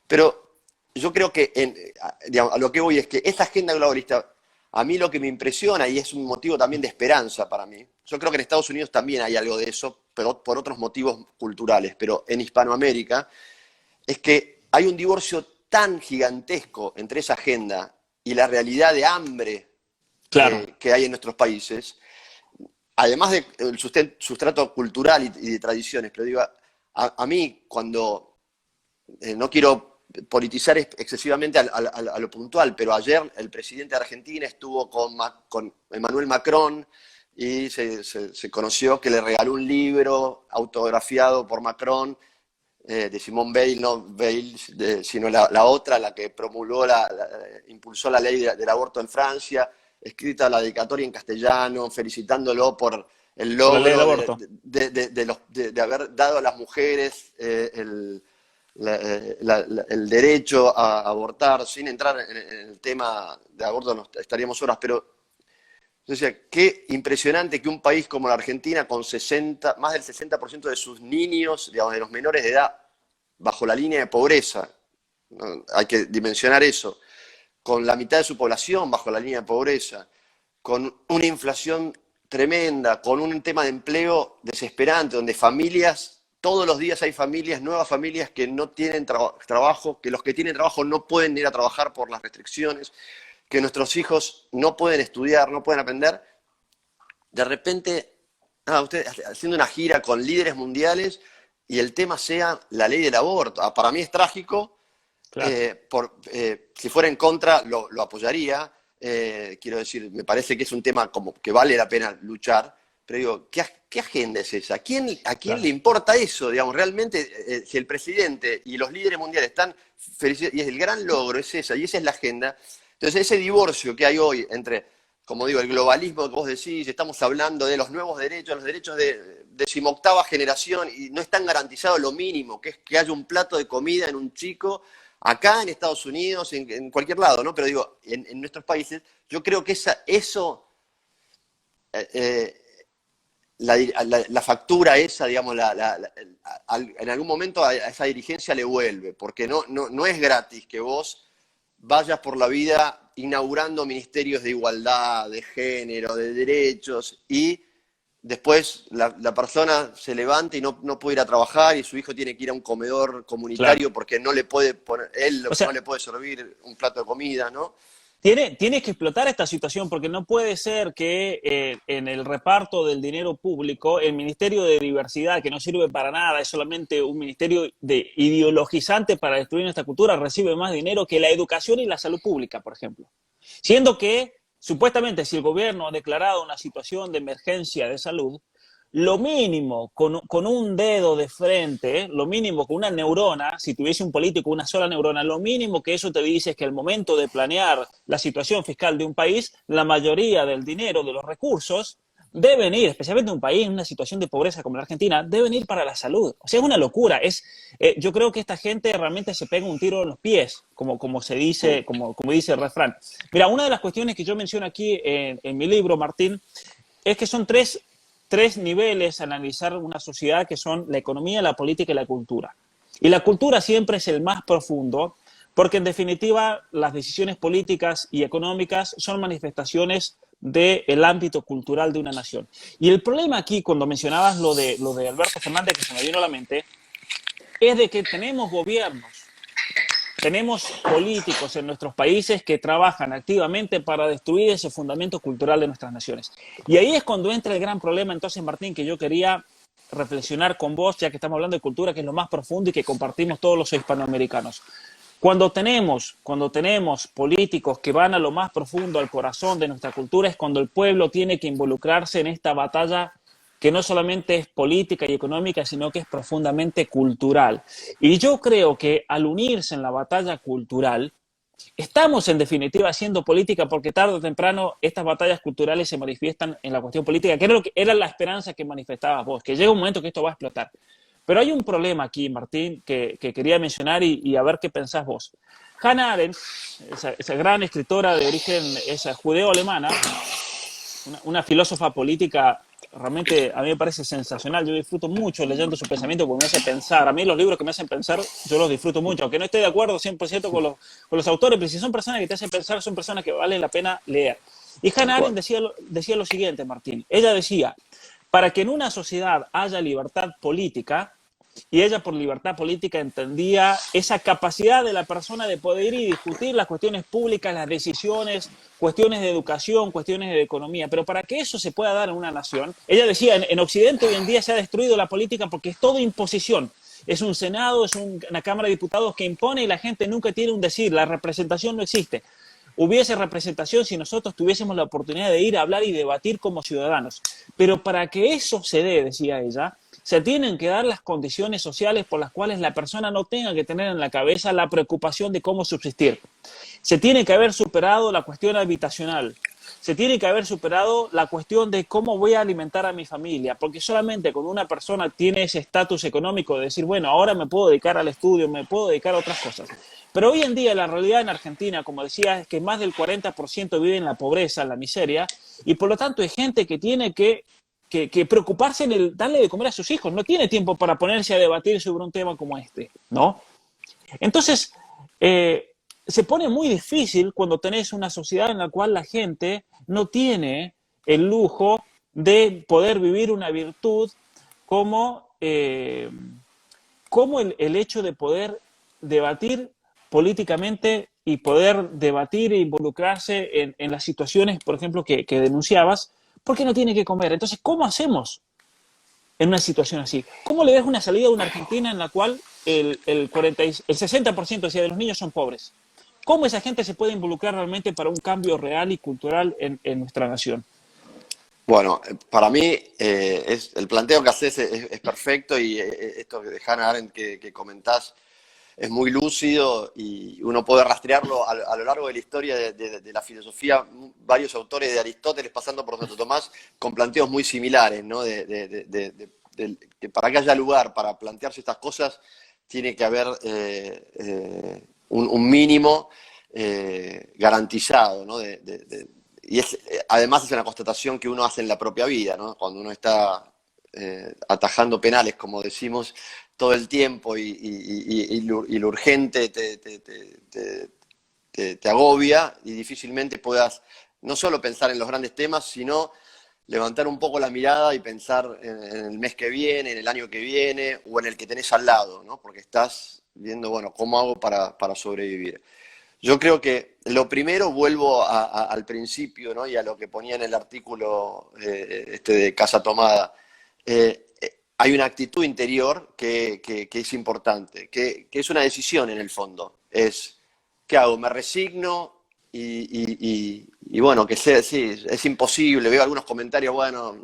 Pero yo creo que, digamos, a lo que voy es que esta agenda globalista, a mí lo que me impresiona, y es un motivo también de esperanza para mí, yo creo que en Estados Unidos también hay algo de eso, pero por otros motivos culturales, pero en Hispanoamérica, es que hay un divorcio tan gigantesco entre esa agenda y la realidad de hambre Claro. que hay en nuestros países, además del sustrato cultural y de tradiciones, pero digo, a mí cuando no quiero politizar excesivamente a lo puntual, pero ayer el presidente de Argentina estuvo con Emmanuel Macron y se conoció que le regaló un libro autografiado por Macron, de Simone Veil, no Veil, sino la otra, la que promulgó, impulsó la ley del aborto en Francia, escrita la dedicatoria en castellano, felicitándolo por el Por la ley del logro aborto. de haber dado a las mujeres el derecho a abortar, sin entrar en el tema de aborto, estaríamos horas, pero yo decía, qué impresionante que un país como la Argentina, con más del 60% de sus niños, digamos, de los menores de edad, bajo la línea de pobreza, ¿no? Hay que dimensionar eso, con la mitad de su población bajo la línea de pobreza, con una inflación tremenda, con un tema de empleo desesperante, donde todos los días hay nuevas familias que no tienen trabajo, que los que tienen trabajo no pueden ir a trabajar por las restricciones, que nuestros hijos no pueden estudiar, no pueden aprender. De repente, usted haciendo una gira con líderes mundiales y el tema sea la ley del aborto. Para mí es trágico. Claro. Si fuera en contra, lo apoyaría. Quiero decir, me parece que es un tema como que vale la pena luchar. Pero digo, ¿qué agenda es esa? ¿A quién Claro. le importa eso? Digamos, realmente, si el presidente y los líderes mundiales están felices, y es el gran logro, es esa, y esa es la agenda. Entonces, ese divorcio que hay hoy entre, como digo, el globalismo que vos decís, estamos hablando de los nuevos derechos, los derechos de 18ª generación, y no están garantizados lo mínimo, que es que haya un plato de comida en un chico, acá en Estados Unidos, en cualquier lado, ¿no? Pero digo, en nuestros países, yo creo que eso... la factura esa, digamos, en algún momento a esa dirigencia le vuelve, porque no es gratis que vos vayas por la vida inaugurando ministerios de igualdad, de género, de derechos, y después la persona se levanta y no puede ir a trabajar y su hijo tiene que ir a un comedor Claro. comunitario porque no le puede poner, él O no sea, le puede servir un plato de comida, ¿no? tiene que explotar esta situación porque no puede ser que en el reparto del dinero público el Ministerio de Diversidad, que no sirve para nada, es solamente un ministerio de ideologizante para destruir nuestra cultura, recibe más dinero que la educación y la salud pública, por ejemplo. Siendo que, supuestamente, si el gobierno ha declarado una situación de emergencia de salud, lo mínimo, con un dedo de frente, lo mínimo con una neurona, si tuviese un político una sola neurona, lo mínimo que eso te dice es que al momento de planear la situación fiscal de un país, la mayoría del dinero, de los recursos, deben ir, especialmente en un país en una situación de pobreza como la Argentina, deben ir para la salud. O sea, es una locura. Yo creo que esta gente realmente se pega un tiro en los pies, como se dice, como dice el refrán. Mira, una de las cuestiones que yo menciono aquí en mi libro, Martín, es que son tres niveles a analizar una sociedad que son la economía, la política y la cultura. Y la cultura siempre es el más profundo porque en definitiva las decisiones políticas y económicas son manifestaciones del ámbito cultural de una nación. Y el problema aquí, cuando mencionabas lo de Alberto Fernández, que se me vino a la mente, es de que tenemos gobiernos, tenemos políticos en nuestros países que trabajan activamente para destruir ese fundamento cultural de nuestras naciones. Y ahí es cuando entra el gran problema, entonces, Martín, que yo quería reflexionar con vos, ya que estamos hablando de cultura, que es lo más profundo y que compartimos todos los hispanoamericanos. Cuando tenemos políticos que van a lo más profundo, al corazón de nuestra cultura, es cuando el pueblo tiene que involucrarse en esta batalla que no solamente es política y económica, sino que es profundamente cultural. Y yo creo que al unirse en la batalla cultural, estamos en definitiva haciendo política porque tarde o temprano estas batallas culturales se manifiestan en la cuestión política, que era la esperanza que manifestabas vos, que llega un momento que esto va a explotar. Pero hay un problema aquí, Martín, que quería mencionar y a ver qué pensás vos. Hannah Arendt, esa gran escritora de origen esa judeo-alemana, una filósofa política realmente a mí me parece sensacional. Yo disfruto mucho leyendo su pensamiento porque me hace pensar. A mí los libros que me hacen pensar, yo los disfruto mucho. Aunque no esté de acuerdo 100% con los autores, pero si son personas que te hacen pensar, son personas que valen la pena leer. Y Tal Hannah Arendt cual. decía lo siguiente, Martín. Ella decía, para que en una sociedad haya libertad política, y ella por libertad política entendía esa capacidad de la persona de poder ir y discutir las cuestiones públicas, las decisiones, cuestiones de educación, cuestiones de economía. Pero para que eso se pueda dar en una nación, ella decía, en Occidente hoy en día se ha destruido la política porque es todo imposición. Es un Senado, es una Cámara de Diputados que impone y la gente nunca tiene un decir, la representación no existe. Hubiese representación si nosotros tuviésemos la oportunidad de ir a hablar y debatir como ciudadanos. Pero para que eso se dé, decía ella, se tienen que dar las condiciones sociales por las cuales la persona no tenga que tener en la cabeza la preocupación de cómo subsistir. Se tiene que haber superado la cuestión habitacional. Se tiene que haber superado la cuestión de cómo voy a alimentar a mi familia, porque solamente cuando una persona tiene ese estatus económico de decir, bueno, ahora me puedo dedicar al estudio, me puedo dedicar a otras cosas. Pero hoy en día la realidad en Argentina, como decía, es que más del 40% vive en la pobreza, en la miseria, y por lo tanto hay gente que tiene que preocuparse en el darle de comer a sus hijos. No tiene tiempo para ponerse a debatir sobre un tema como este, ¿no? Entonces, se pone muy difícil cuando tenés una sociedad en la cual la gente no tiene el lujo de poder vivir una virtud como el hecho de poder debatir políticamente y poder debatir e involucrarse en las situaciones, por ejemplo, que denunciabas, porque no tiene que comer. Entonces, ¿cómo hacemos en una situación así? ¿Cómo le ves una salida a una Argentina en la cual el 60% decía, de los niños son pobres? ¿Cómo esa gente se puede involucrar realmente para un cambio real y cultural en nuestra nación? Bueno, para mí el planteo que haces es perfecto y esto de Hannah Arendt que comentás es muy lúcido y uno puede rastrearlo a lo largo de la historia de la filosofía, varios autores de Aristóteles pasando por Santo Tomás con planteos muy similares, ¿no? Que para que haya lugar para plantearse estas cosas tiene que haber un mínimo garantizado, ¿no? Y además es una constatación que uno hace en la propia vida, ¿no? Cuando uno está atajando penales, como decimos, todo el tiempo y lo urgente te agobia y difícilmente puedas no solo pensar en los grandes temas, sino levantar un poco la mirada y pensar en el mes que viene, en el año que viene o en el que tenés al lado, ¿no? Porque estás viendo, bueno, ¿cómo hago para sobrevivir? Yo creo que lo primero, vuelvo al principio, ¿no? Y a lo que ponía en el artículo de Casa Tomada. Hay una actitud interior que es importante, que es una decisión en el fondo. Es, ¿qué hago? ¿Me resigno? Y bueno, que sea, sí, es imposible. Veo algunos comentarios, bueno,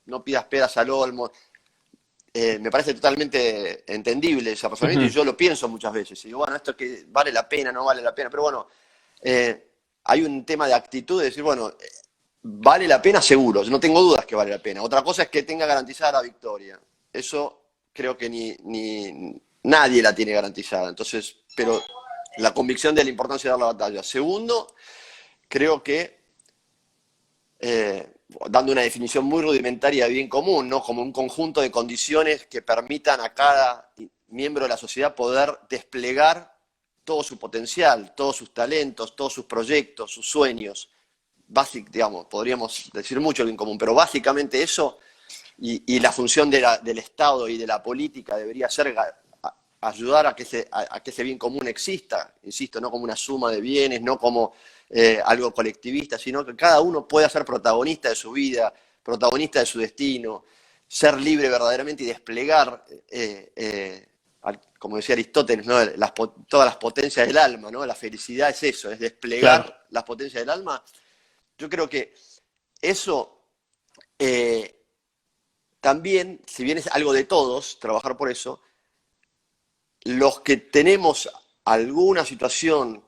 no pidas peras al olmo. Me parece totalmente entendible ese razonamiento y Ujú. yo lo pienso muchas veces. Y digo, bueno, esto que vale la pena, no vale la pena. Pero bueno, hay un tema de actitud de decir, bueno, vale la pena seguro, yo no tengo dudas que vale la pena. Otra cosa es que tenga garantizada la victoria. Eso creo que ni nadie la tiene garantizada. Entonces, pero la convicción de la importancia de dar la batalla. Segundo, creo que dando una definición muy rudimentaria de bien común, ¿no? Como un conjunto de condiciones que permitan a cada miembro de la sociedad poder desplegar todo su potencial, todos sus talentos, todos sus proyectos, sus sueños. Digamos, podríamos decir mucho el bien común, pero básicamente eso y la función del Estado y de la política debería ser ayudar a que ese bien común exista, insisto, no como una suma de bienes, no como algo colectivista, sino que cada uno pueda ser protagonista de su vida, protagonista de su destino, ser libre verdaderamente y desplegar, como decía Aristóteles, ¿no? Todas las potencias del alma, ¿no? La felicidad es eso, es Claro. desplegar las potencias del alma. Yo creo que eso eh, también, si bien es algo de todos, trabajar por eso, los que tenemos alguna situación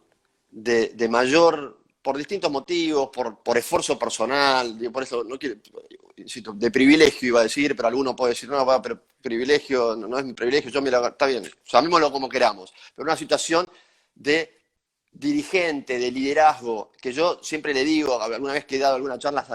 de mayor, por distintos motivos, por esfuerzo personal, por eso no quiero, insisto, de privilegio iba a decir, pero alguno puede decir, no, pero privilegio no es mi privilegio, yo mira, está bien, llamémoslo como queramos, pero una situación de dirigente, de liderazgo, que yo siempre le digo, alguna vez que he dado algunas charlas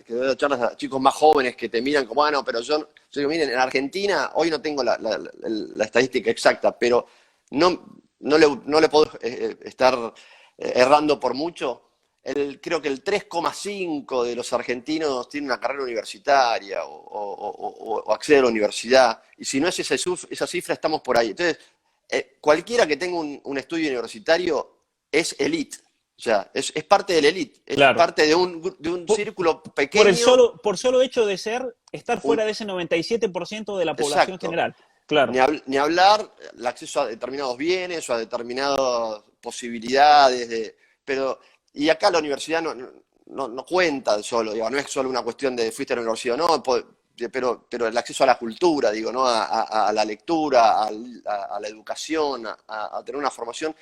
que he dado charlas a chicos más jóvenes que te miran como, bueno, pero yo digo, miren, en Argentina, hoy no tengo la estadística exacta, pero no le puedo estar errando por mucho. Creo que el 3,5 de los argentinos tiene una carrera universitaria o accede a la universidad, y si no es esa cifra, estamos por ahí. Entonces, cualquiera que tenga un estudio universitario es elite, o sea, es parte del elite, es Claro. parte de un Por, círculo por el pequeño, solo hecho de estar un, fuera de ese 97% de la población exacto. general. Claro. Ni hablar el acceso a determinados bienes o a determinadas posibilidades, pero, y acá la universidad no cuenta solo, digo, no es solo una cuestión de fuiste a la universidad o no, pero el acceso a la cultura, digo, ¿no? A la lectura, a la educación, a tener una formación.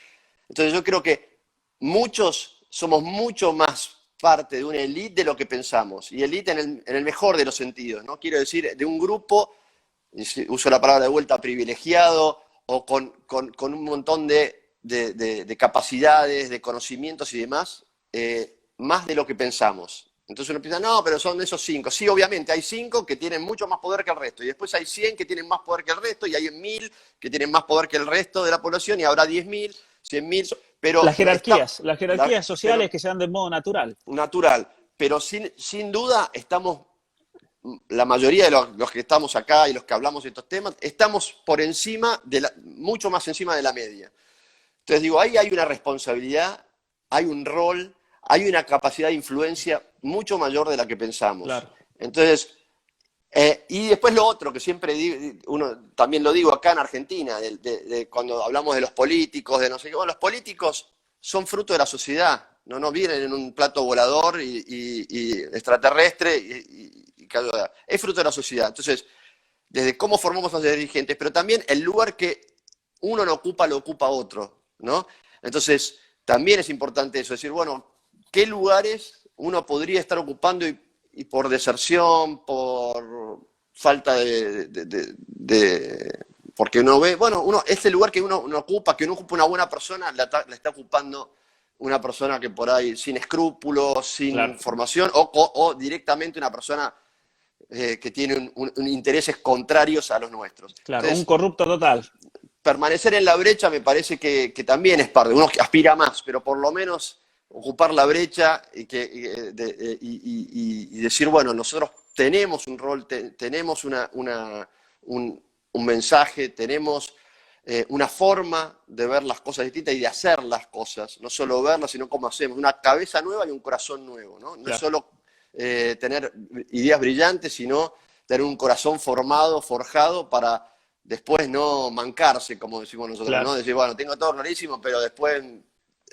Entonces yo creo que muchos somos mucho más parte de una élite de lo que pensamos, y élite en el mejor de los sentidos, ¿no? Quiero decir, de un grupo, uso la palabra de vuelta, privilegiado, o con un montón de capacidades, de conocimientos y demás, más de lo que pensamos. Entonces uno piensa, no, pero son esos 5. Sí, obviamente, hay 5 que tienen mucho más poder que el resto, y después hay 100 que tienen más poder que el resto, y hay 1000 que tienen más poder que el resto de la población, y habrá 10.000, 100.000, pero Las jerarquías sociales que se dan de modo natural. natural. Pero sin duda estamos, la mayoría de los que estamos acá y los que hablamos de estos temas, estamos por encima, mucho más encima de la media. Entonces digo, ahí hay una responsabilidad, hay un rol, hay una capacidad de influencia mucho mayor de la que pensamos. Claro. Entonces, y después lo otro, que siempre uno también lo digo acá en Argentina, cuando hablamos de los políticos, de no sé qué, bueno, los políticos son fruto de la sociedad, no vienen en un plato volador y extraterrestre, es fruto de la sociedad. Entonces, desde cómo formamos a los dirigentes, pero también el lugar que uno no ocupa, lo ocupa otro, ¿no? Entonces, también es importante eso, decir, bueno, ¿qué lugares uno podría estar ocupando y por deserción, por falta porque uno ve, bueno, este lugar que uno ocupa, que uno ocupa una buena persona, la está ocupando una persona que por ahí sin escrúpulos, sin Claro. formación, o directamente una persona que tiene intereses contrarios a los nuestros. Claro. Un Entonces, corrupto total. permanecer en la brecha me parece que también es parte, uno aspira más, pero por lo menos ocupar la brecha y decir, bueno, nosotros tenemos un rol, tenemos un mensaje, tenemos una forma de ver las cosas distintas y de hacer las cosas, no solo verlas, sino cómo hacemos, una cabeza nueva y un corazón nuevo, ¿no? No Claro. es solo tener ideas brillantes, sino tener un corazón formado, forjado para después no mancarse, como decimos nosotros, Claro. ¿no? Decir, bueno, tengo todo clarísimo, pero después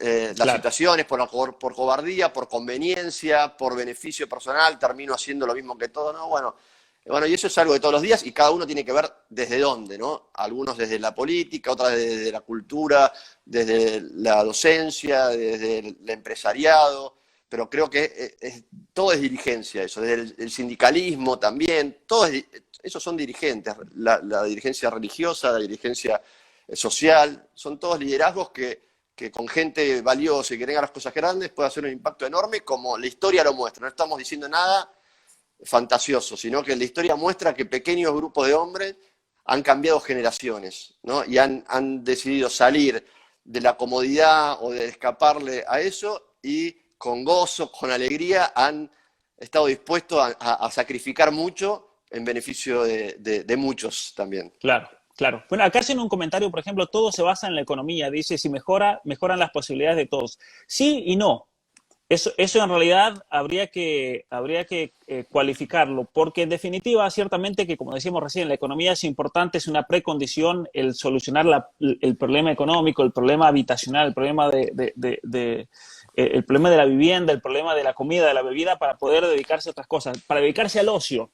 las Claro. situaciones por cobardía, por conveniencia, por beneficio personal, termino haciendo lo mismo que todo, ¿no? Bueno, y eso es algo de todos los días y cada uno tiene que ver desde dónde, ¿no? Algunos desde la política, otros desde la cultura, desde la docencia, desde el empresariado, pero creo que todo es dirigencia eso, desde el sindicalismo también, esos son dirigentes, la dirigencia religiosa, la dirigencia social, son todos liderazgos que con gente valiosa y que tenga las cosas grandes puede hacer un impacto enorme como la historia lo muestra. No estamos diciendo nada fantasioso, sino que la historia muestra que pequeños grupos de hombres han cambiado generaciones, ¿no? Y han decidido salir de la comodidad o de escaparle a eso y con gozo, con alegría, han estado dispuestos a sacrificar mucho en beneficio de muchos también. Claro, claro. Bueno, acá hacen un comentario, por ejemplo, todo se basa en la economía. Dice, si mejoran las posibilidades de todos. Sí y no. Eso en realidad habría que cualificarlo, porque en definitiva, ciertamente que, como decíamos recién, la economía es importante, es una precondición el solucionar el problema económico, el problema habitacional, el problema el problema de la vivienda, el problema de la comida, de la bebida, para poder dedicarse a otras cosas, para dedicarse al ocio,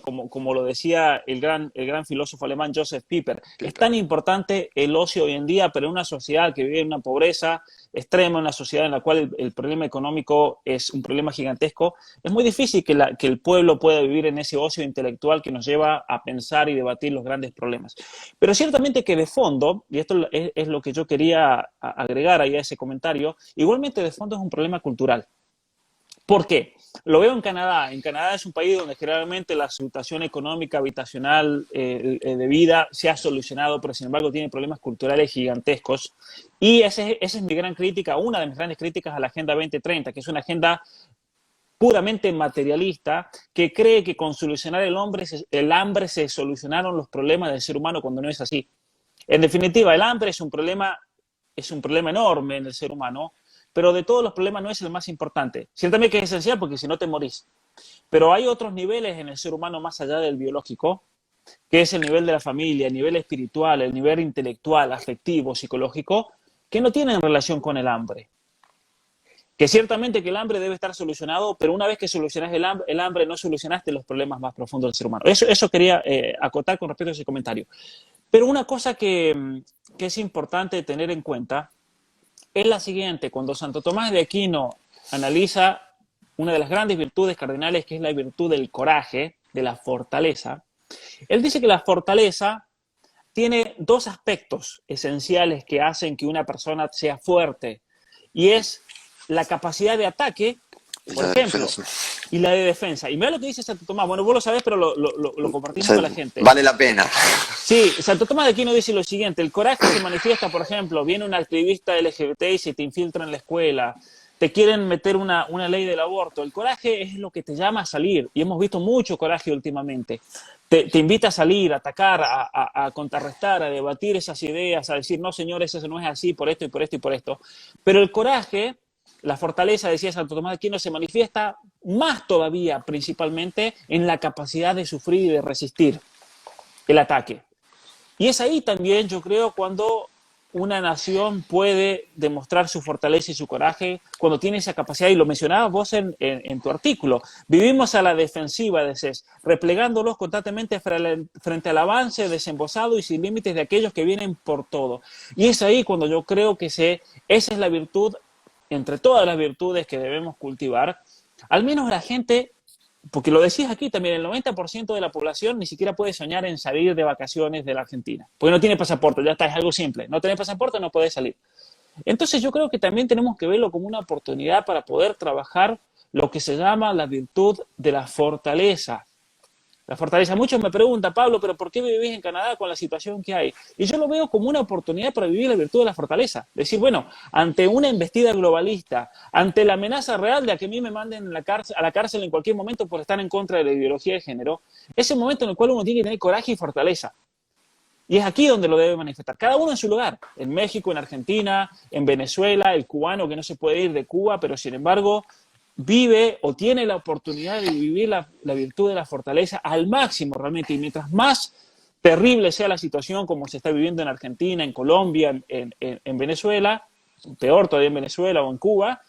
como lo decía el gran filósofo alemán Joseph Pieper. Es tan importante el ocio hoy en día, pero en una sociedad que vive en una pobreza extrema, una sociedad en la cual el problema económico es un problema gigantesco, es muy difícil que el pueblo pueda vivir en ese ocio intelectual que nos lleva a pensar y debatir los grandes problemas. Pero ciertamente que de fondo, y esto es lo que yo quería agregar ahí a ese comentario, igualmente de fondo es un problema cultural. ¿Por qué? Lo veo en Canadá. En Canadá es un país donde generalmente la situación económica, habitacional, de vida se ha solucionado, pero sin embargo tiene problemas culturales gigantescos. Y esa es mi gran crítica, una de mis grandes críticas a la Agenda 2030, que es una agenda puramente materialista, que cree que con solucionar el hambre se solucionaron los problemas del ser humano, cuando no es así. En definitiva, el hambre es un problema enorme en el ser humano, pero de todos los problemas no es el más importante. Ciertamente que es esencial porque si no te morís. Pero hay otros niveles en el ser humano más allá del biológico, que es el nivel de la familia, el nivel espiritual, el nivel intelectual, afectivo, psicológico, que no tienen relación con el hambre. Que ciertamente que el hambre debe estar solucionado, pero una vez que solucionas el hambre no solucionaste los problemas más profundos del ser humano. Eso quería acotar con respecto a ese comentario. Pero una cosa que es importante tener en cuenta es la siguiente. Cuando Santo Tomás de Aquino analiza una de las grandes virtudes cardinales, que es la virtud del coraje, de la fortaleza, él dice que la fortaleza tiene dos aspectos esenciales que hacen que una persona sea fuerte, y es la capacidad de ataque, por ejemplo, y la de defensa. Y mira lo que dice Santo Tomás. Bueno, vos lo sabés, pero lo compartimos con la gente. Vale la pena. Sí, Santo Tomás de Aquino dice lo siguiente: el coraje se manifiesta, por ejemplo, viene un activista LGBT y se te infiltra en la escuela, te quieren meter una ley del aborto. El coraje es lo que te llama a salir, y hemos visto mucho coraje últimamente. Te invita a salir, a atacar, a contrarrestar, a debatir esas ideas, a decir, no, señores, eso no es así, por esto y por esto y por esto. Pero el coraje, la fortaleza, decía Santo Tomás de Aquino, se manifiesta más todavía, principalmente, en la capacidad de sufrir y de resistir el ataque. Y es ahí también, yo creo, cuando una nación puede demostrar su fortaleza y su coraje, cuando tiene esa capacidad, y lo mencionabas vos en tu artículo. Vivimos a la defensiva, decís, replegándolos constantemente frente al avance desembosado y sin límites de aquellos que vienen por todo. Y es ahí cuando yo creo que esa es la virtud, entre todas las virtudes que debemos cultivar, al menos la gente, porque lo decís aquí también, el 90% de la población ni siquiera puede soñar en salir de vacaciones de la Argentina, porque no tiene pasaporte, ya está, es algo simple, no tenés pasaporte, no podés salir. Entonces yo creo que también tenemos que verlo como una oportunidad para poder trabajar lo que se llama la virtud de la fortaleza, La fortaleza. Muchos me preguntan, Pablo, pero ¿por qué vivís en Canadá con la situación que hay? Y yo lo veo como una oportunidad para vivir la virtud de la fortaleza. Decir, bueno, ante una embestida globalista, ante la amenaza real de que a mí me manden a la cárcel en cualquier momento por estar en contra de la ideología de género, es el momento en el cual uno tiene que tener coraje y fortaleza. Y es aquí donde lo debe manifestar, cada uno en su lugar, en México, en Argentina, en Venezuela, el cubano que no se puede ir de Cuba, pero sin embargo vive o tiene la oportunidad de vivir la virtud de la fortaleza al máximo realmente. Y mientras más terrible sea la situación como se está viviendo en Argentina, en Colombia, en Venezuela, peor todavía en Venezuela o en Cuba,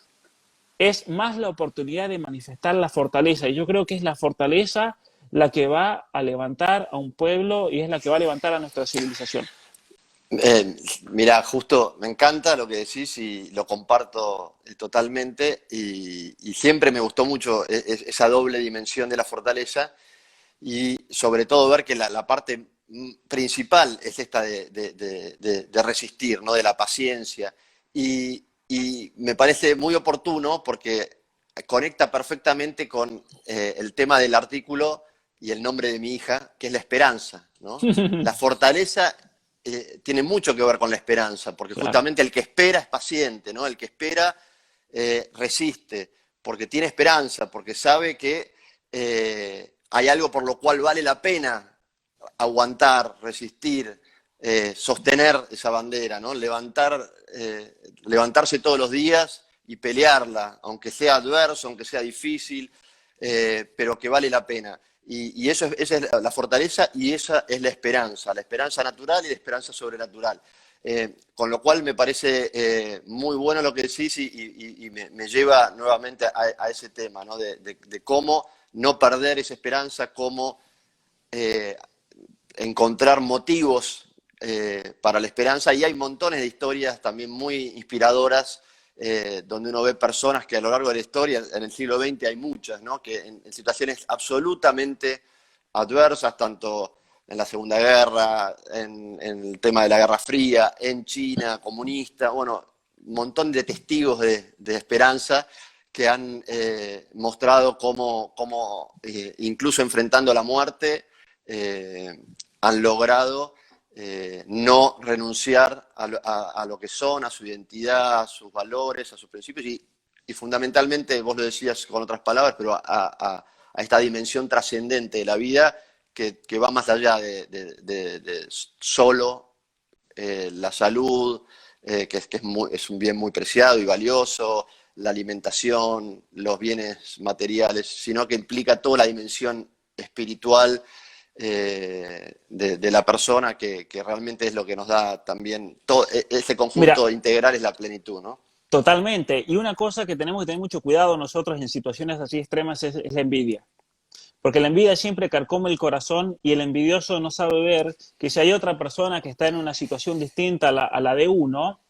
es más la oportunidad de manifestar la fortaleza. Y yo creo que es la fortaleza la que va a levantar a un pueblo y es la que va a levantar a nuestra civilización. Mira, justo me encanta lo que decís y lo comparto totalmente y siempre me gustó mucho esa doble dimensión de la fortaleza y sobre todo ver que la parte principal es esta de resistir, ¿no? De la paciencia y me parece muy oportuno porque conecta perfectamente con el tema del artículo y el nombre de mi hija, que es la esperanza, ¿no? La fortaleza tiene mucho que ver con la esperanza, porque Claro. justamente el que espera es paciente, ¿no? El que espera resiste, porque tiene esperanza, porque sabe que hay algo por lo cual vale la pena aguantar, resistir, sostener esa bandera, ¿no? Levantarse todos los días y pelearla, aunque sea adverso, aunque sea difícil, pero que vale la pena. Y esa es la fortaleza y esa es la esperanza natural y la esperanza sobrenatural. Con lo cual me parece muy bueno lo que decís y me lleva nuevamente a ese tema, ¿no? De cómo no perder esa esperanza, cómo eh, encontrar motivos para la esperanza. Y hay montones de historias también muy inspiradoras donde uno ve personas que a lo largo de la historia, en el siglo XX hay muchas, ¿no? Que en situaciones absolutamente adversas, tanto en la Segunda Guerra, en el tema de la Guerra Fría, en China, comunista, bueno, un montón de testigos de esperanza que han mostrado cómo incluso enfrentando la muerte, han logrado no renunciar a lo que son, a su identidad, a sus valores, a sus principios y fundamentalmente, vos lo decías con otras palabras, pero a esta dimensión trascendente de la vida que va más allá de solo la salud, es un bien muy preciado y valioso, la alimentación, los bienes materiales, sino que implica toda la dimensión espiritual de la persona que realmente es lo que nos da también, todo, ese Mira, conjunto integral es la plenitud, ¿no? totalmente. Y una cosa que tenemos que tener mucho cuidado nosotros en situaciones así extremas es la envidia. Porque la envidia siempre carcome el corazón y el envidioso no sabe ver que si hay otra persona que está en una situación distinta a la de uno,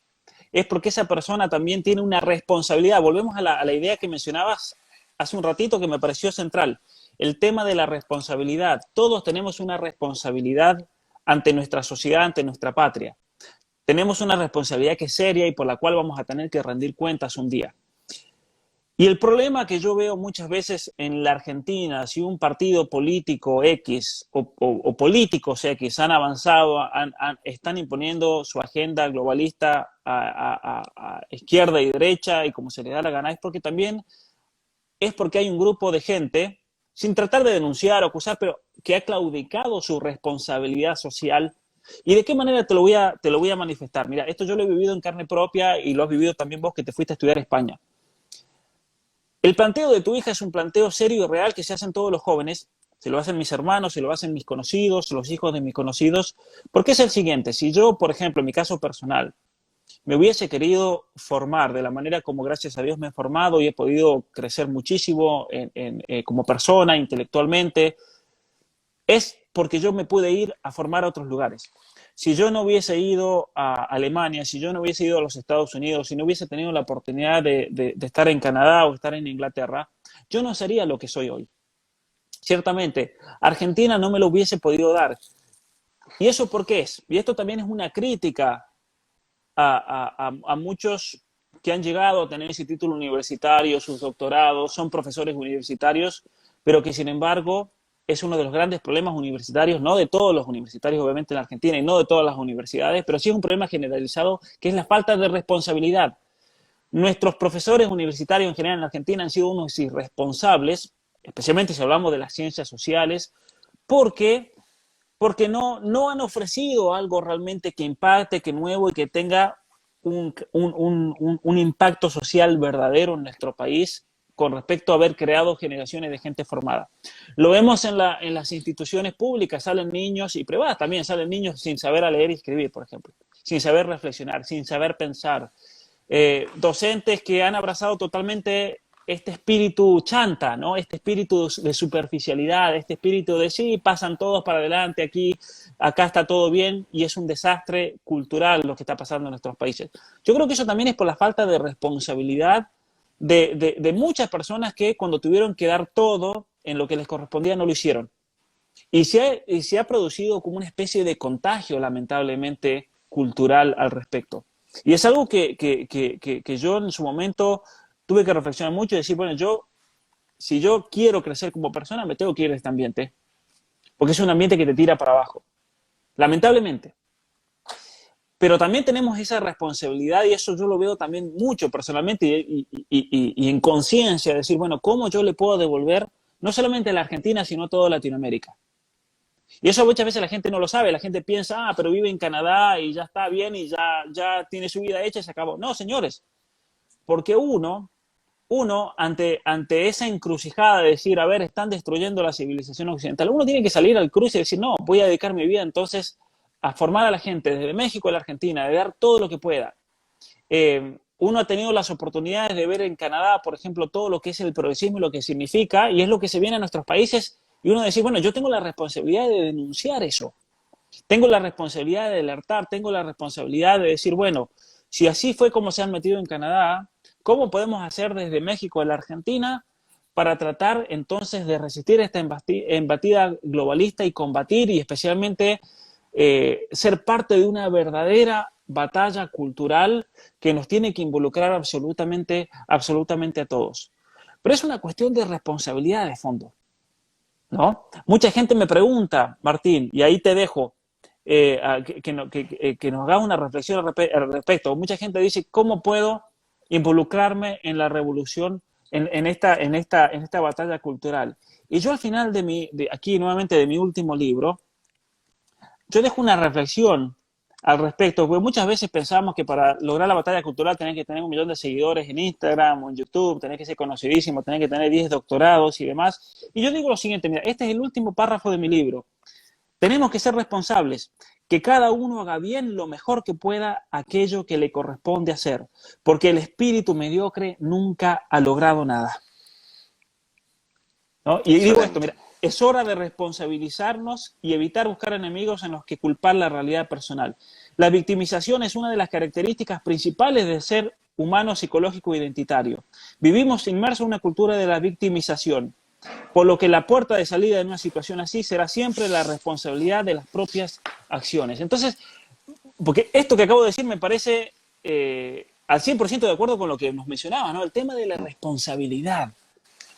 es porque esa persona también tiene una responsabilidad. Volvemos a la idea que mencionabas hace un ratito que me pareció central. El tema de la responsabilidad. Todos tenemos una responsabilidad ante nuestra sociedad, ante nuestra patria. Tenemos una responsabilidad que es seria y por la cual vamos a tener que rendir cuentas un día. Y el problema que yo veo muchas veces en la Argentina, si un partido político X o políticos X han avanzado, están imponiendo su agenda globalista a izquierda y derecha y como se les da la gana, es porque hay un grupo de gente, sin tratar de denunciar o acusar, pero que ha claudicado su responsabilidad social. ¿Y de qué manera te lo voy a manifestar? Mira, esto yo lo he vivido en carne propia y lo has vivido también vos que te fuiste a estudiar a España. El planteo de tu hija es un planteo serio y real que se hacen todos los jóvenes, se lo hacen mis hermanos, se lo hacen mis conocidos, los hijos de mis conocidos, porque es el siguiente, si yo, por ejemplo, en mi caso personal, me hubiese querido formar de la manera como gracias a Dios me he formado y he podido crecer muchísimo como persona, intelectualmente, es porque yo me pude ir a formar a otros lugares. Si yo no hubiese ido a Alemania, si yo no hubiese ido a los Estados Unidos, si no hubiese tenido la oportunidad de estar en Canadá o estar en Inglaterra, yo no sería lo que soy hoy. Ciertamente, Argentina no me lo hubiese podido dar. ¿Y eso por qué es? Y esto también es una crítica a muchos que han llegado a tener ese título universitario, sus doctorados, son profesores universitarios, pero que sin embargo es uno de los grandes problemas universitarios, no de todos los universitarios, obviamente, en Argentina, y no de todas las universidades, pero sí es un problema generalizado, que es la falta de responsabilidad. Nuestros profesores universitarios en general en Argentina han sido unos irresponsables, especialmente si hablamos de las ciencias sociales, porque, porque no han ofrecido algo realmente que impacte, que nuevo y que tenga un impacto social verdadero en nuestro país con respecto a haber creado generaciones de gente formada. Lo vemos en las instituciones públicas, salen niños y privadas también, salen niños sin saber a leer y escribir, por ejemplo, sin saber reflexionar, sin saber pensar. Docentes que han abrazado totalmente este espíritu chanta, ¿no? Este espíritu de superficialidad, este espíritu de sí, pasan todos para adelante aquí, acá está todo bien, y es un desastre cultural lo que está pasando en nuestros países. Yo creo que eso también es por la falta de responsabilidad de muchas personas que cuando tuvieron que dar todo en lo que les correspondía no lo hicieron. Y se ha producido como una especie de contagio, lamentablemente, cultural al respecto. Y es algo que yo en su momento tuve que reflexionar mucho y decir, bueno, si yo quiero crecer como persona, me tengo que ir de este ambiente, porque es un ambiente que te tira para abajo, lamentablemente. Pero también tenemos esa responsabilidad, y eso yo lo veo también mucho personalmente y en conciencia, decir, bueno, ¿cómo yo le puedo devolver no solamente a la Argentina, sino a toda Latinoamérica? Y eso muchas veces la gente no lo sabe, la gente piensa, pero vive en Canadá y ya está bien y ya tiene su vida hecha y se acabó. No, señores, porque uno ante esa encrucijada de decir, a ver, están destruyendo la civilización occidental, uno tiene que salir al cruce y decir, no, voy a dedicar mi vida entonces a formar a la gente desde México a la Argentina, de dar todo lo que pueda. Uno ha tenido las oportunidades de ver en Canadá, por ejemplo, todo lo que es el progresismo y lo que significa, y es lo que se viene a nuestros países, y uno dice, bueno, yo tengo la responsabilidad de denunciar eso, tengo la responsabilidad de alertar, tengo la responsabilidad de decir, bueno, si así fue como se han metido en Canadá, ¿cómo podemos hacer desde México a la Argentina para tratar entonces de resistir esta embestida globalista y combatir y especialmente ser parte de una verdadera batalla cultural que nos tiene que involucrar absolutamente a todos? Pero es una cuestión de responsabilidad de fondo, ¿no? Mucha gente me pregunta, Martín, y ahí te dejo, que nos haga una reflexión al respecto. Mucha gente dice, ¿cómo puedo involucrarme en la revolución, en esta batalla cultural? Y yo al final aquí nuevamente de mi último libro, yo dejo una reflexión al respecto, porque muchas veces pensamos que para lograr la batalla cultural tenés que tener 1 millón de seguidores en Instagram o en YouTube, tenés que ser conocidísimo, tenés que tener 10 doctorados y demás. Y yo digo lo siguiente, mira, este es el último párrafo de mi libro. Tenemos que ser responsables, que cada uno haga bien lo mejor que pueda aquello que le corresponde hacer, porque el espíritu mediocre nunca ha logrado nada, ¿no? Y digo esto, mira, es hora de responsabilizarnos y evitar buscar enemigos en los que culpar la realidad personal. La victimización es una de las características principales del ser humano psicológico identitario. Vivimos inmersos en una cultura de la victimización, por lo que la puerta de salida de una situación así será siempre la responsabilidad de las propias acciones. Entonces, porque esto que acabo de decir me parece al 100% de acuerdo con lo que nos mencionaba, ¿no? El tema de la responsabilidad.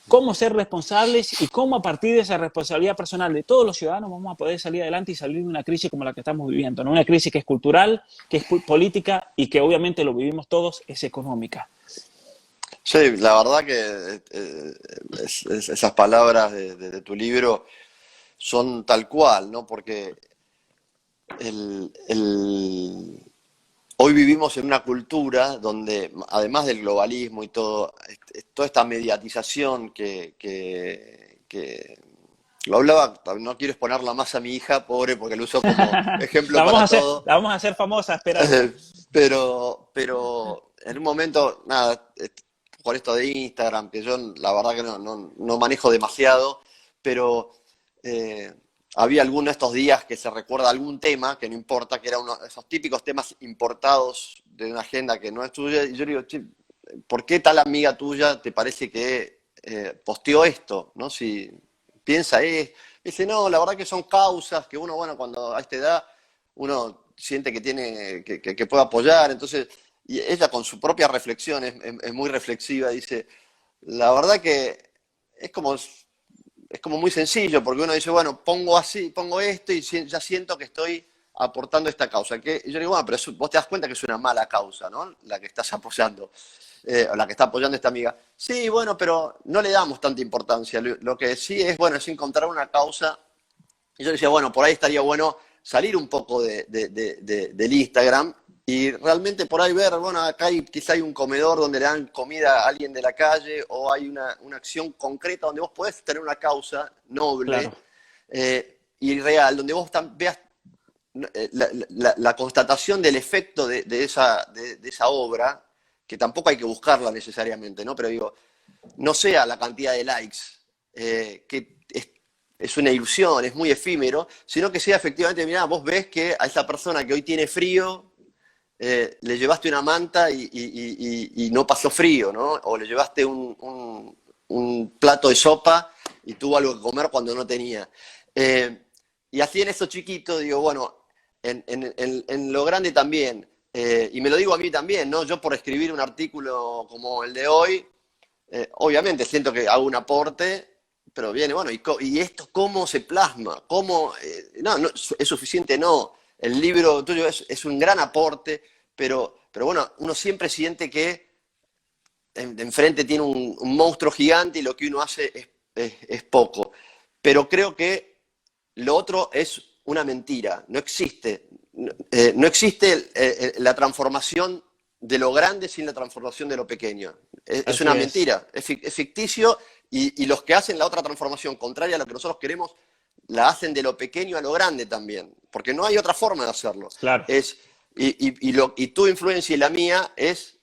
Cómo ser responsables y cómo a partir de esa responsabilidad personal de todos los ciudadanos vamos a poder salir adelante y salir de una crisis como la que estamos viviendo, ¿no? Una crisis que es cultural, que es política y que obviamente lo vivimos todos, es económica. Sí, la verdad que esas palabras de tu libro son tal cual, ¿no? Porque hoy vivimos en una cultura donde, además del globalismo y todo, toda esta mediatización que lo hablaba, no quiero exponerla más a mi hija, pobre, porque lo uso como ejemplo para todo. La vamos a hacer famosa, espera. Pero en un momento, nada, por esto de Instagram, que yo la verdad que no manejo demasiado, pero había alguno de estos días que se recuerda algún tema, que no importa, que era uno de esos típicos temas importados de una agenda que no es tuya, y yo digo, che, ¿por qué tal amiga tuya te parece que posteó esto? ¿No? Si piensa, dice, no, la verdad que son causas que uno, bueno, cuando a esta edad uno siente que tiene, que puede apoyar, entonces, y ella con su propia reflexión es muy reflexiva, dice, la verdad que es como es como muy sencillo, porque uno dice, bueno, pongo así, pongo esto y ya siento que estoy aportando esta causa. Y yo digo, bueno, pero vos te das cuenta que es una mala causa, ¿no? La que estás apoyando, o la que está apoyando esta amiga. Sí, bueno, pero no le damos tanta importancia. Lo que sí es, bueno, es encontrar una causa. Y yo decía, bueno, por ahí estaría bueno salir un poco del Instagram y realmente por ahí ver, bueno, acá quizá hay un comedor donde le dan comida a alguien de la calle o hay una acción concreta donde vos podés tener una causa noble Claro, y real, donde vos veas la constatación del efecto de esa obra, que tampoco hay que buscarla necesariamente, ¿no? Pero digo, no sea la cantidad de likes, que es una ilusión, es muy efímero, sino que sea efectivamente, mirá, vos ves que a esa persona que hoy tiene frío, le llevaste una manta y no pasó frío, ¿no? O le llevaste un plato de sopa y tuvo algo que comer cuando no tenía. Y así en eso chiquito, digo, bueno, en lo grande también, y me lo digo a mí también, ¿no? Yo por escribir un artículo como el de hoy, obviamente siento que hago un aporte, pero viene, bueno, ¿y esto cómo se plasma? ¿Cómo? No, es suficiente, no. El libro tuyo es un gran aporte, pero bueno, uno siempre siente que enfrente tiene un monstruo gigante y lo que uno hace es poco. Pero creo que lo otro es una mentira, no existe. No existe la transformación de lo grande sin la transformación de lo pequeño. Es así una es. mentira, es ficticio y los que hacen la otra transformación contraria a lo que nosotros queremos, la hacen de lo pequeño a lo grande también, porque no hay otra forma de hacerlo. Claro, Es, y tu influencia y la mía es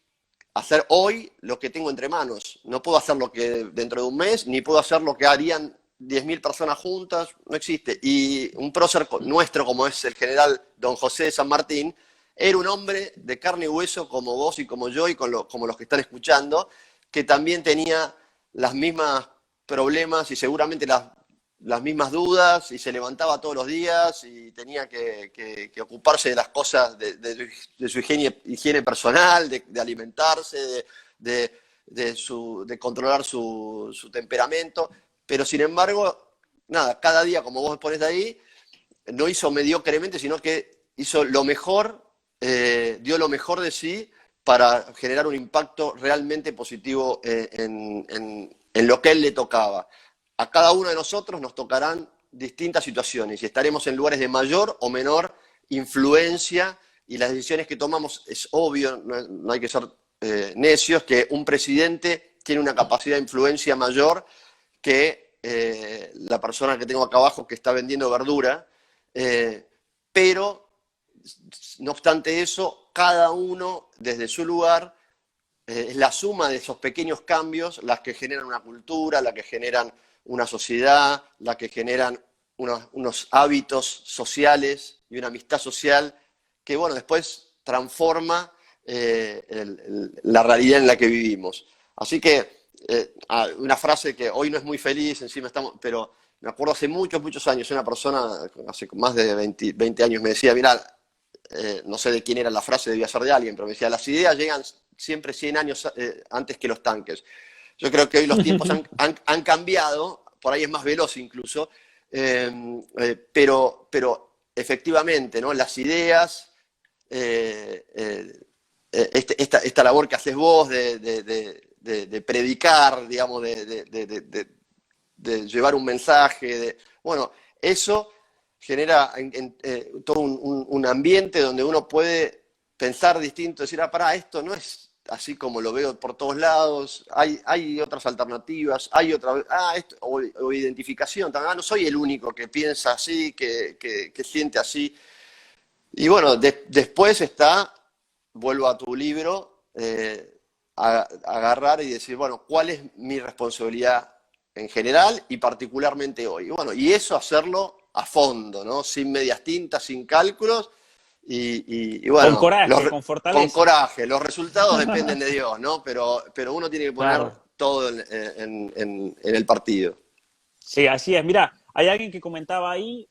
hacer hoy lo que tengo entre manos. No puedo hacer lo que dentro de un mes, ni puedo hacer lo que harían 10.000 personas juntas, no existe. Y un prócer nuestro, como es el general don José de San Martín, era un hombre de carne y hueso como vos y como yo y como los que están escuchando, que también tenía las mismas problemas y seguramente las mismas dudas y se levantaba todos los días y tenía que ocuparse de las cosas de su higiene personal, de alimentarse, de controlar su temperamento, pero sin embargo, nada, cada día, como vos pones de ahí, no hizo mediocremente, sino que hizo lo mejor, dio lo mejor de sí para generar un impacto realmente positivo en lo que a él le tocaba. A cada uno de nosotros nos tocarán distintas situaciones y estaremos en lugares de mayor o menor influencia y las decisiones que tomamos, es obvio, no hay que ser necios, que un presidente tiene una capacidad de influencia mayor que la persona que tengo acá abajo que está vendiendo verdura, pero no obstante eso, cada uno desde su lugar es la suma de esos pequeños cambios las que generan una cultura, las que generan una sociedad, las que generan unos hábitos sociales y una amistad social que, bueno, después transforma la realidad en la que vivimos. Así que una frase que hoy no es muy feliz, encima estamos, pero me acuerdo hace muchos, muchos años, una persona, hace más de 20 años, me decía, mira, no sé de quién era la frase, debía ser de alguien, pero me decía, las ideas llegan siempre 100 años antes que los tanques. Yo creo que hoy los tiempos han cambiado, por ahí es más veloz incluso, pero efectivamente, ¿no? Las ideas, esta labor que haces vos de predicar, digamos, de llevar un mensaje, bueno, eso genera todo un ambiente donde uno puede pensar distinto, decir, pará, esto no es así como lo veo por todos lados, hay otras alternativas, hay otra, o identificación, no soy el único que piensa así, que siente así. Y bueno, después vuelvo a tu libro, agarrar y decir, bueno, ¿cuál es mi responsabilidad en general y particularmente hoy? Y bueno, y eso hacerlo a fondo, ¿no? Sin medias tintas, sin cálculos, y con bueno, coraje, con con fortaleza. coraje. Los resultados dependen de Dios, ¿no? Pero uno tiene que poner Claro. todo en el partido. Sí, así es. Mira, hay alguien que comentaba ahí,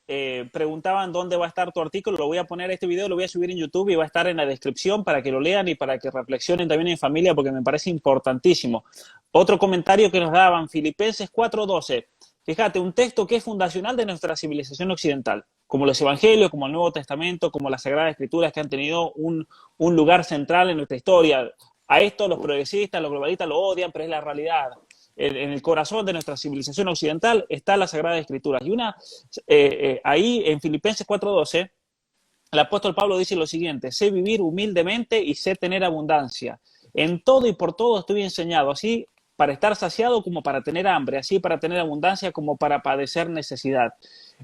preguntaban dónde va a estar tu artículo. Lo voy a poner, este video lo voy a subir en YouTube y va a estar en la descripción para que lo lean y para que reflexionen también en familia porque me parece importantísimo. Otro comentario que nos daban, Filipenses 4:12. fíjate, un texto que es fundacional de nuestra civilización occidental, como los evangelios, como el Nuevo Testamento, como las Sagradas Escrituras, que han tenido un lugar central en nuestra historia. A esto los progresistas, los globalistas lo odian, pero es la realidad. En el corazón de nuestra civilización occidental está la Sagrada Escritura. Y ahí en Filipenses 4:12, el apóstol Pablo dice lo siguiente: sé vivir humildemente y sé tener abundancia. En todo y por todo estoy enseñado, así para estar saciado como para tener hambre, así para tener abundancia como para padecer necesidad.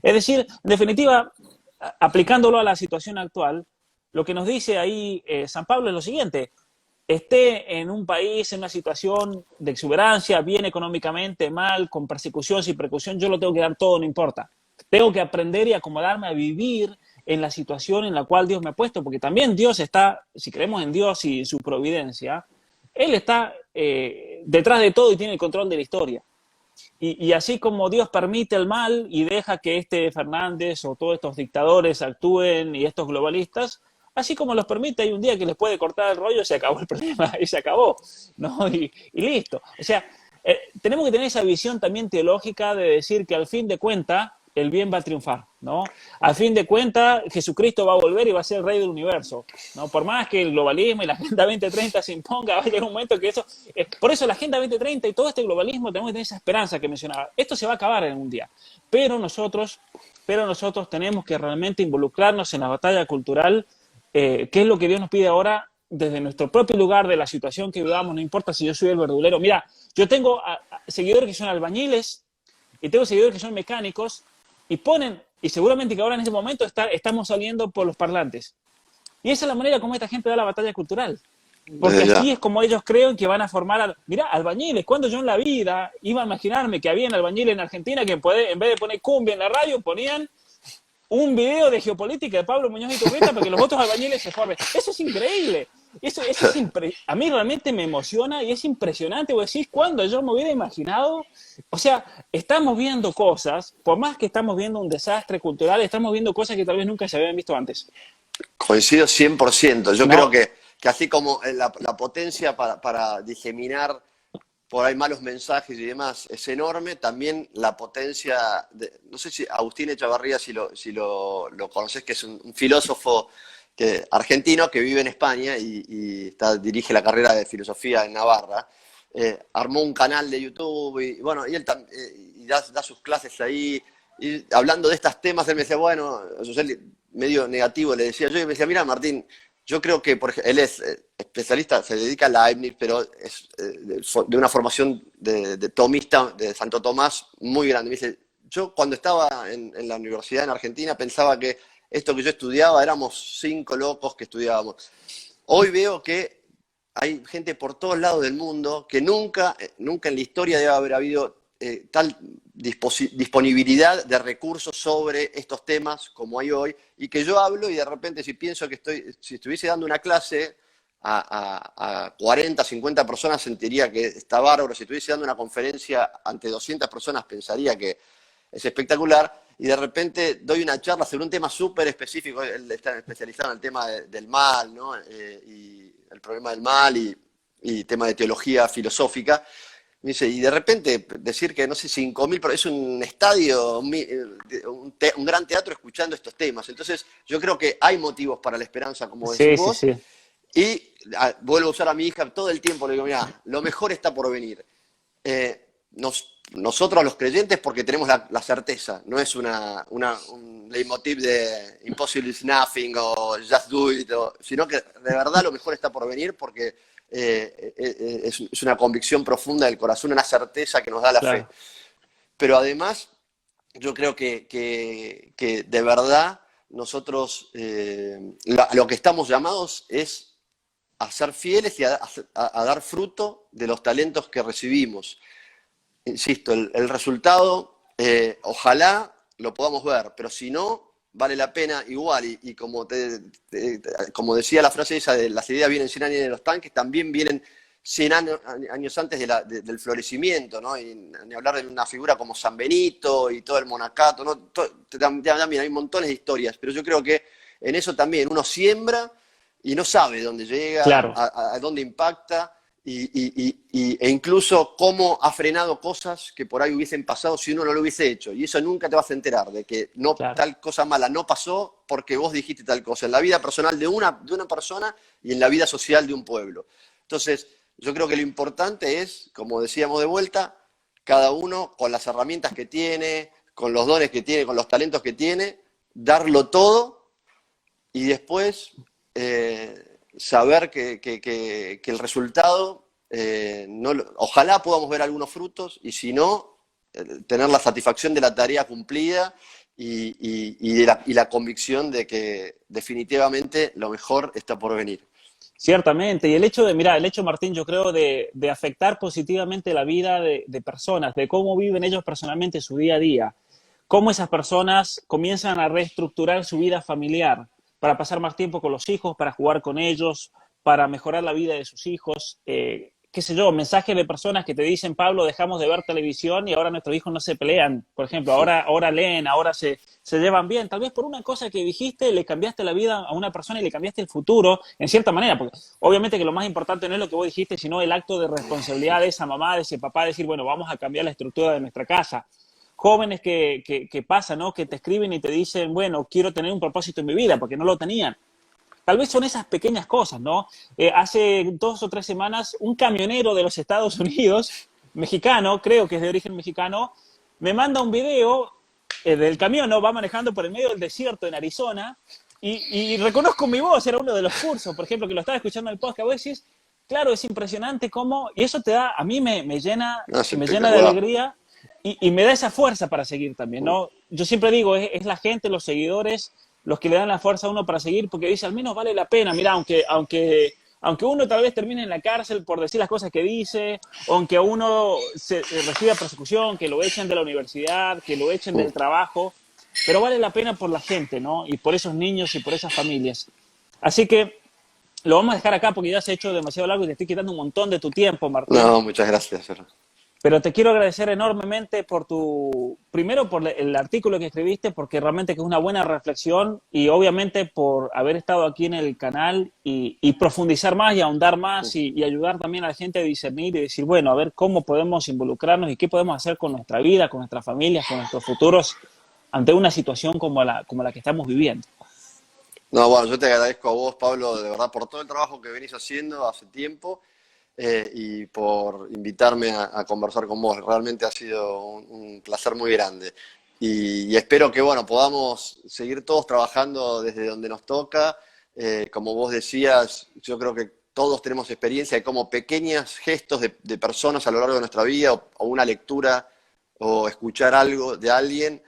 Es decir, en definitiva, aplicándolo a la situación actual, lo que nos dice ahí San Pablo es lo siguiente: esté en un país en una situación de exuberancia, bien económicamente, mal, con persecución, sin persecución, yo lo tengo que dar todo, no importa. Tengo que aprender y acomodarme a vivir en la situación en la cual Dios me ha puesto, porque también Dios está, si creemos en Dios y su providencia, Él está detrás de todo y tiene el control de la historia. Y así como Dios permite el mal y deja que este Fernández o todos estos dictadores actúen y estos globalistas, así como los permite, hay un día que les puede cortar el rollo, se acabó el problema y se acabó, ¿no? Y listo. O sea, tenemos que tener esa visión también teológica de decir que al fin de cuentas el bien va a triunfar, ¿no? Al fin de cuentas Jesucristo va a volver y va a ser el rey del universo, ¿no? Por más que el globalismo y la Agenda 2030 se imponga, va a llegar un momento que eso... por eso la Agenda 2030 y todo este globalismo tenemos que tener esa esperanza que mencionaba. Esto se va a acabar en un día, pero nosotros tenemos que realmente involucrarnos en la batalla cultural, que es lo que Dios nos pide ahora desde nuestro propio lugar, de la situación que vivamos, no importa si yo soy el verdulero. Mira, yo tengo seguidores que son albañiles y tengo seguidores que son mecánicos y seguramente que ahora en este momento estamos saliendo por los parlantes. Y esa es la manera como esta gente da la batalla cultural. Porque así es como ellos creen que van a formar... Mirá, albañiles, cuando yo en la vida iba a imaginarme que había albañiles en Argentina que en vez de poner cumbia en la radio, ponían un video de geopolítica de Pablo Muñoz y Turreta para que los otros albañiles se formen. Eso es increíble. A mí realmente me emociona y es impresionante. Vos decís, ¿cuándo yo me hubiera imaginado? O sea, estamos viendo cosas, por más que estamos viendo un desastre cultural, estamos viendo cosas que tal vez nunca se habían visto antes. Coincido 100%. Yo ¿No? creo que así como la potencia para diseminar por ahí malos mensajes y demás es enorme, también la potencia, no sé si Agustín Echavarría, si lo conoces, que es un filósofo argentino que vive en España y dirige la carrera de filosofía en Navarra. Armó un canal de YouTube y bueno, y él y da sus clases ahí, y hablando de estos temas, él me decía, bueno, yo medio negativo le decía yo, y me decía, mira, Martín, yo creo que él es especialista, se dedica a Leibniz, pero es de una formación de tomista, de Santo Tomás, muy grande. Me dice, yo cuando estaba en la universidad en Argentina pensaba que esto que yo estudiaba éramos 5 locos que estudiábamos. Hoy veo que hay gente por todos lados del mundo que nunca en la historia debe haber habido tal disponibilidad de recursos sobre estos temas como hay hoy, y que yo hablo y de repente si pienso que si estuviese dando una clase a 40, 50 personas sentiría que está bárbaro, si estuviese dando una conferencia ante 200 personas pensaría que es espectacular, y de repente doy una charla sobre un tema súper específico, él está especializado en el tema del mal, ¿no? Y el problema del mal y tema de teología filosófica. Me dice, y de repente decir que, no sé, 5.000, pero es un estadio, un gran teatro escuchando estos temas. Entonces, yo creo que hay motivos para la esperanza, como decís Sí, sí, vos. sí. Y vuelvo a usar a mi hija todo el tiempo, le digo, mira, lo mejor está por venir. Nosotros los creyentes, porque tenemos la certeza, no es un leitmotiv de impossible is nothing o just do it, sino que de verdad lo mejor está por venir porque es una convicción profunda del corazón, una certeza que nos da la Claro. fe. Pero además, yo creo que de verdad nosotros a lo que estamos llamados es a ser fieles y a dar fruto de los talentos que recibimos. Insisto, el resultado, ojalá lo podamos ver, pero si no, vale la pena igual. Y como, como decía la frase esa de las ideas vienen 100 años de los tanques, también vienen 100 años antes del florecimiento, ¿no? Y ni hablar de una figura como San Benito y todo el monacato, ¿no? También hay montones de historias, pero yo creo que en eso también uno siembra y no sabe dónde llega, Claro. a dónde impacta. e incluso cómo ha frenado cosas que por ahí hubiesen pasado si uno no lo hubiese hecho. Y eso nunca te vas a enterar, de que no, Claro. tal cosa mala no pasó porque vos dijiste tal cosa, en la vida personal de una persona y en la vida social de un pueblo. Entonces, yo creo que lo importante es, como decíamos de vuelta, cada uno con las herramientas que tiene, con los dones que tiene, con los talentos que tiene, darlo todo y después saber que el resultado, ojalá podamos ver algunos frutos y si no, tener la satisfacción de la tarea cumplida y la convicción de que definitivamente lo mejor está por venir. Ciertamente, y el hecho de, mira, el hecho, Martín, yo creo de afectar positivamente la vida de personas, de cómo viven ellos personalmente su día a día, cómo esas personas comienzan a reestructurar su vida familiar para pasar más tiempo con los hijos, para jugar con ellos, para mejorar la vida de sus hijos. Qué sé yo, mensajes de personas que te dicen, Pablo, dejamos de ver televisión y ahora nuestros hijos no se pelean. Por ejemplo, ahora leen, ahora se llevan bien. Tal vez por una cosa que dijiste le cambiaste la vida a una persona y le cambiaste el futuro, en cierta manera. Porque obviamente que lo más importante no es lo que vos dijiste, sino el acto de responsabilidad de esa mamá, de ese papá, decir, bueno, vamos a cambiar la estructura de nuestra casa. Jóvenes que pasan, ¿no? Que te escriben y te dicen, bueno, quiero tener un propósito en mi vida, porque no lo tenían. Tal vez son esas pequeñas cosas, ¿no? Hace 2 o 3 semanas, un camionero de los Estados Unidos, mexicano, creo que es de origen mexicano, me manda un video del camión, ¿no? Va manejando por el medio del desierto en Arizona y reconozco mi voz, era uno de los cursos, por ejemplo, que lo estaba escuchando en el podcast. Vos decís, claro, es impresionante cómo, y eso te da, a mí me llena, No, es me llena de espectacular. alegría y me da esa fuerza para seguir también, ¿no? Yo siempre digo, es la gente, los seguidores, los que le dan la fuerza a uno para seguir, porque dice, al menos vale la pena, mira, aunque uno tal vez termine en la cárcel por decir las cosas que dice, o aunque uno reciba persecución, que lo echen de la universidad, que lo echen del trabajo, pero vale la pena por la gente, ¿no? Y por esos niños y por esas familias. Así que lo vamos a dejar acá porque ya se ha hecho demasiado largo y te estoy quitando un montón de tu tiempo, Martín. No, muchas gracias, Fernando. Pero te quiero agradecer enormemente primero por el artículo que escribiste, porque realmente que es una buena reflexión y obviamente por haber estado aquí en el canal y profundizar más y ahondar más y ayudar también a la gente a discernir y decir, bueno, a ver cómo podemos involucrarnos y qué podemos hacer con nuestra vida, con nuestras familias, con nuestros futuros ante una situación como la que estamos viviendo. No, bueno, yo te agradezco a vos, Pablo, de verdad, por todo el trabajo que venís haciendo hace tiempo y por invitarme a conversar con vos. Realmente ha sido un placer muy grande. Y espero que, bueno, podamos seguir todos trabajando desde donde nos toca. Como vos decías, yo creo que todos tenemos experiencia de cómo pequeños gestos de personas a lo largo de nuestra vida o una lectura o escuchar algo de alguien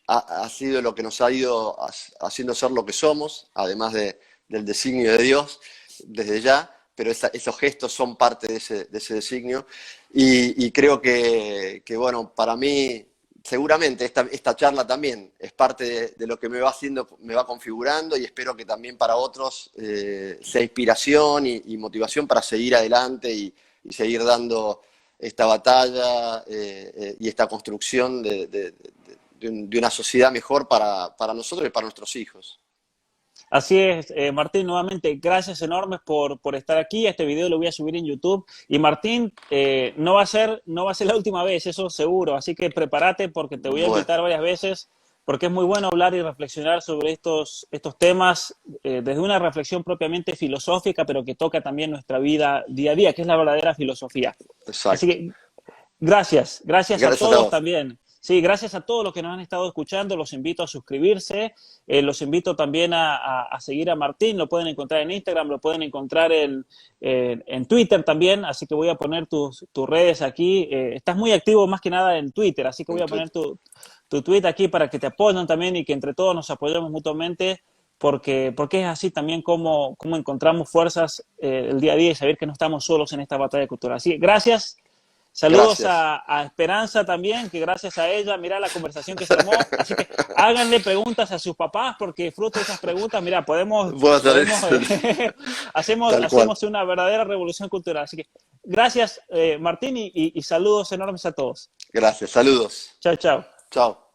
ha sido lo que nos ha ido haciendo ser lo que somos, además del designio de Dios, desde ya, pero esos gestos son parte de ese designio. Y creo que, bueno, para mí, seguramente esta charla también es parte de lo que me va haciendo, me va configurando y espero que también para otros sea inspiración y motivación para seguir adelante y seguir dando esta batalla y esta construcción de una sociedad mejor para nosotros y para nuestros hijos. Así es, Martín, nuevamente, gracias enormes por estar aquí. Este video lo voy a subir en YouTube. Y Martín, no va a ser la última vez, eso seguro. Así que prepárate porque te voy a Bueno, invitar varias veces, porque es muy bueno hablar y reflexionar sobre estos temas desde una reflexión propiamente filosófica, pero que toca también nuestra vida día a día, que es la verdadera filosofía. Así exacto. que gracias a Gracias a todos vos. también. Sí, gracias a todos los que nos han estado escuchando. Los invito a suscribirse. Los invito también a seguir a Martín. Lo pueden encontrar en Instagram, lo pueden encontrar en Twitter también. Así que voy a poner tus redes aquí. Estás muy activo más que nada en Twitter, así que voy En a poner Twitter. tu tweet aquí para que te apoyen también y que entre todos nos apoyemos mutuamente. Porque es así también como encontramos fuerzas el día a día y saber que no estamos solos en esta batalla cultural. Así que gracias. Saludos Gracias. a Esperanza también, que gracias a ella, mira la conversación que se armó. Así que háganle preguntas a sus papás, porque fruto de esas preguntas, mira, Puedo hacer podemos eso. Tal cual. hacemos una verdadera revolución cultural. Así que gracias, Martín, y saludos enormes a todos. Gracias. Saludos. Chao, chao. Chao.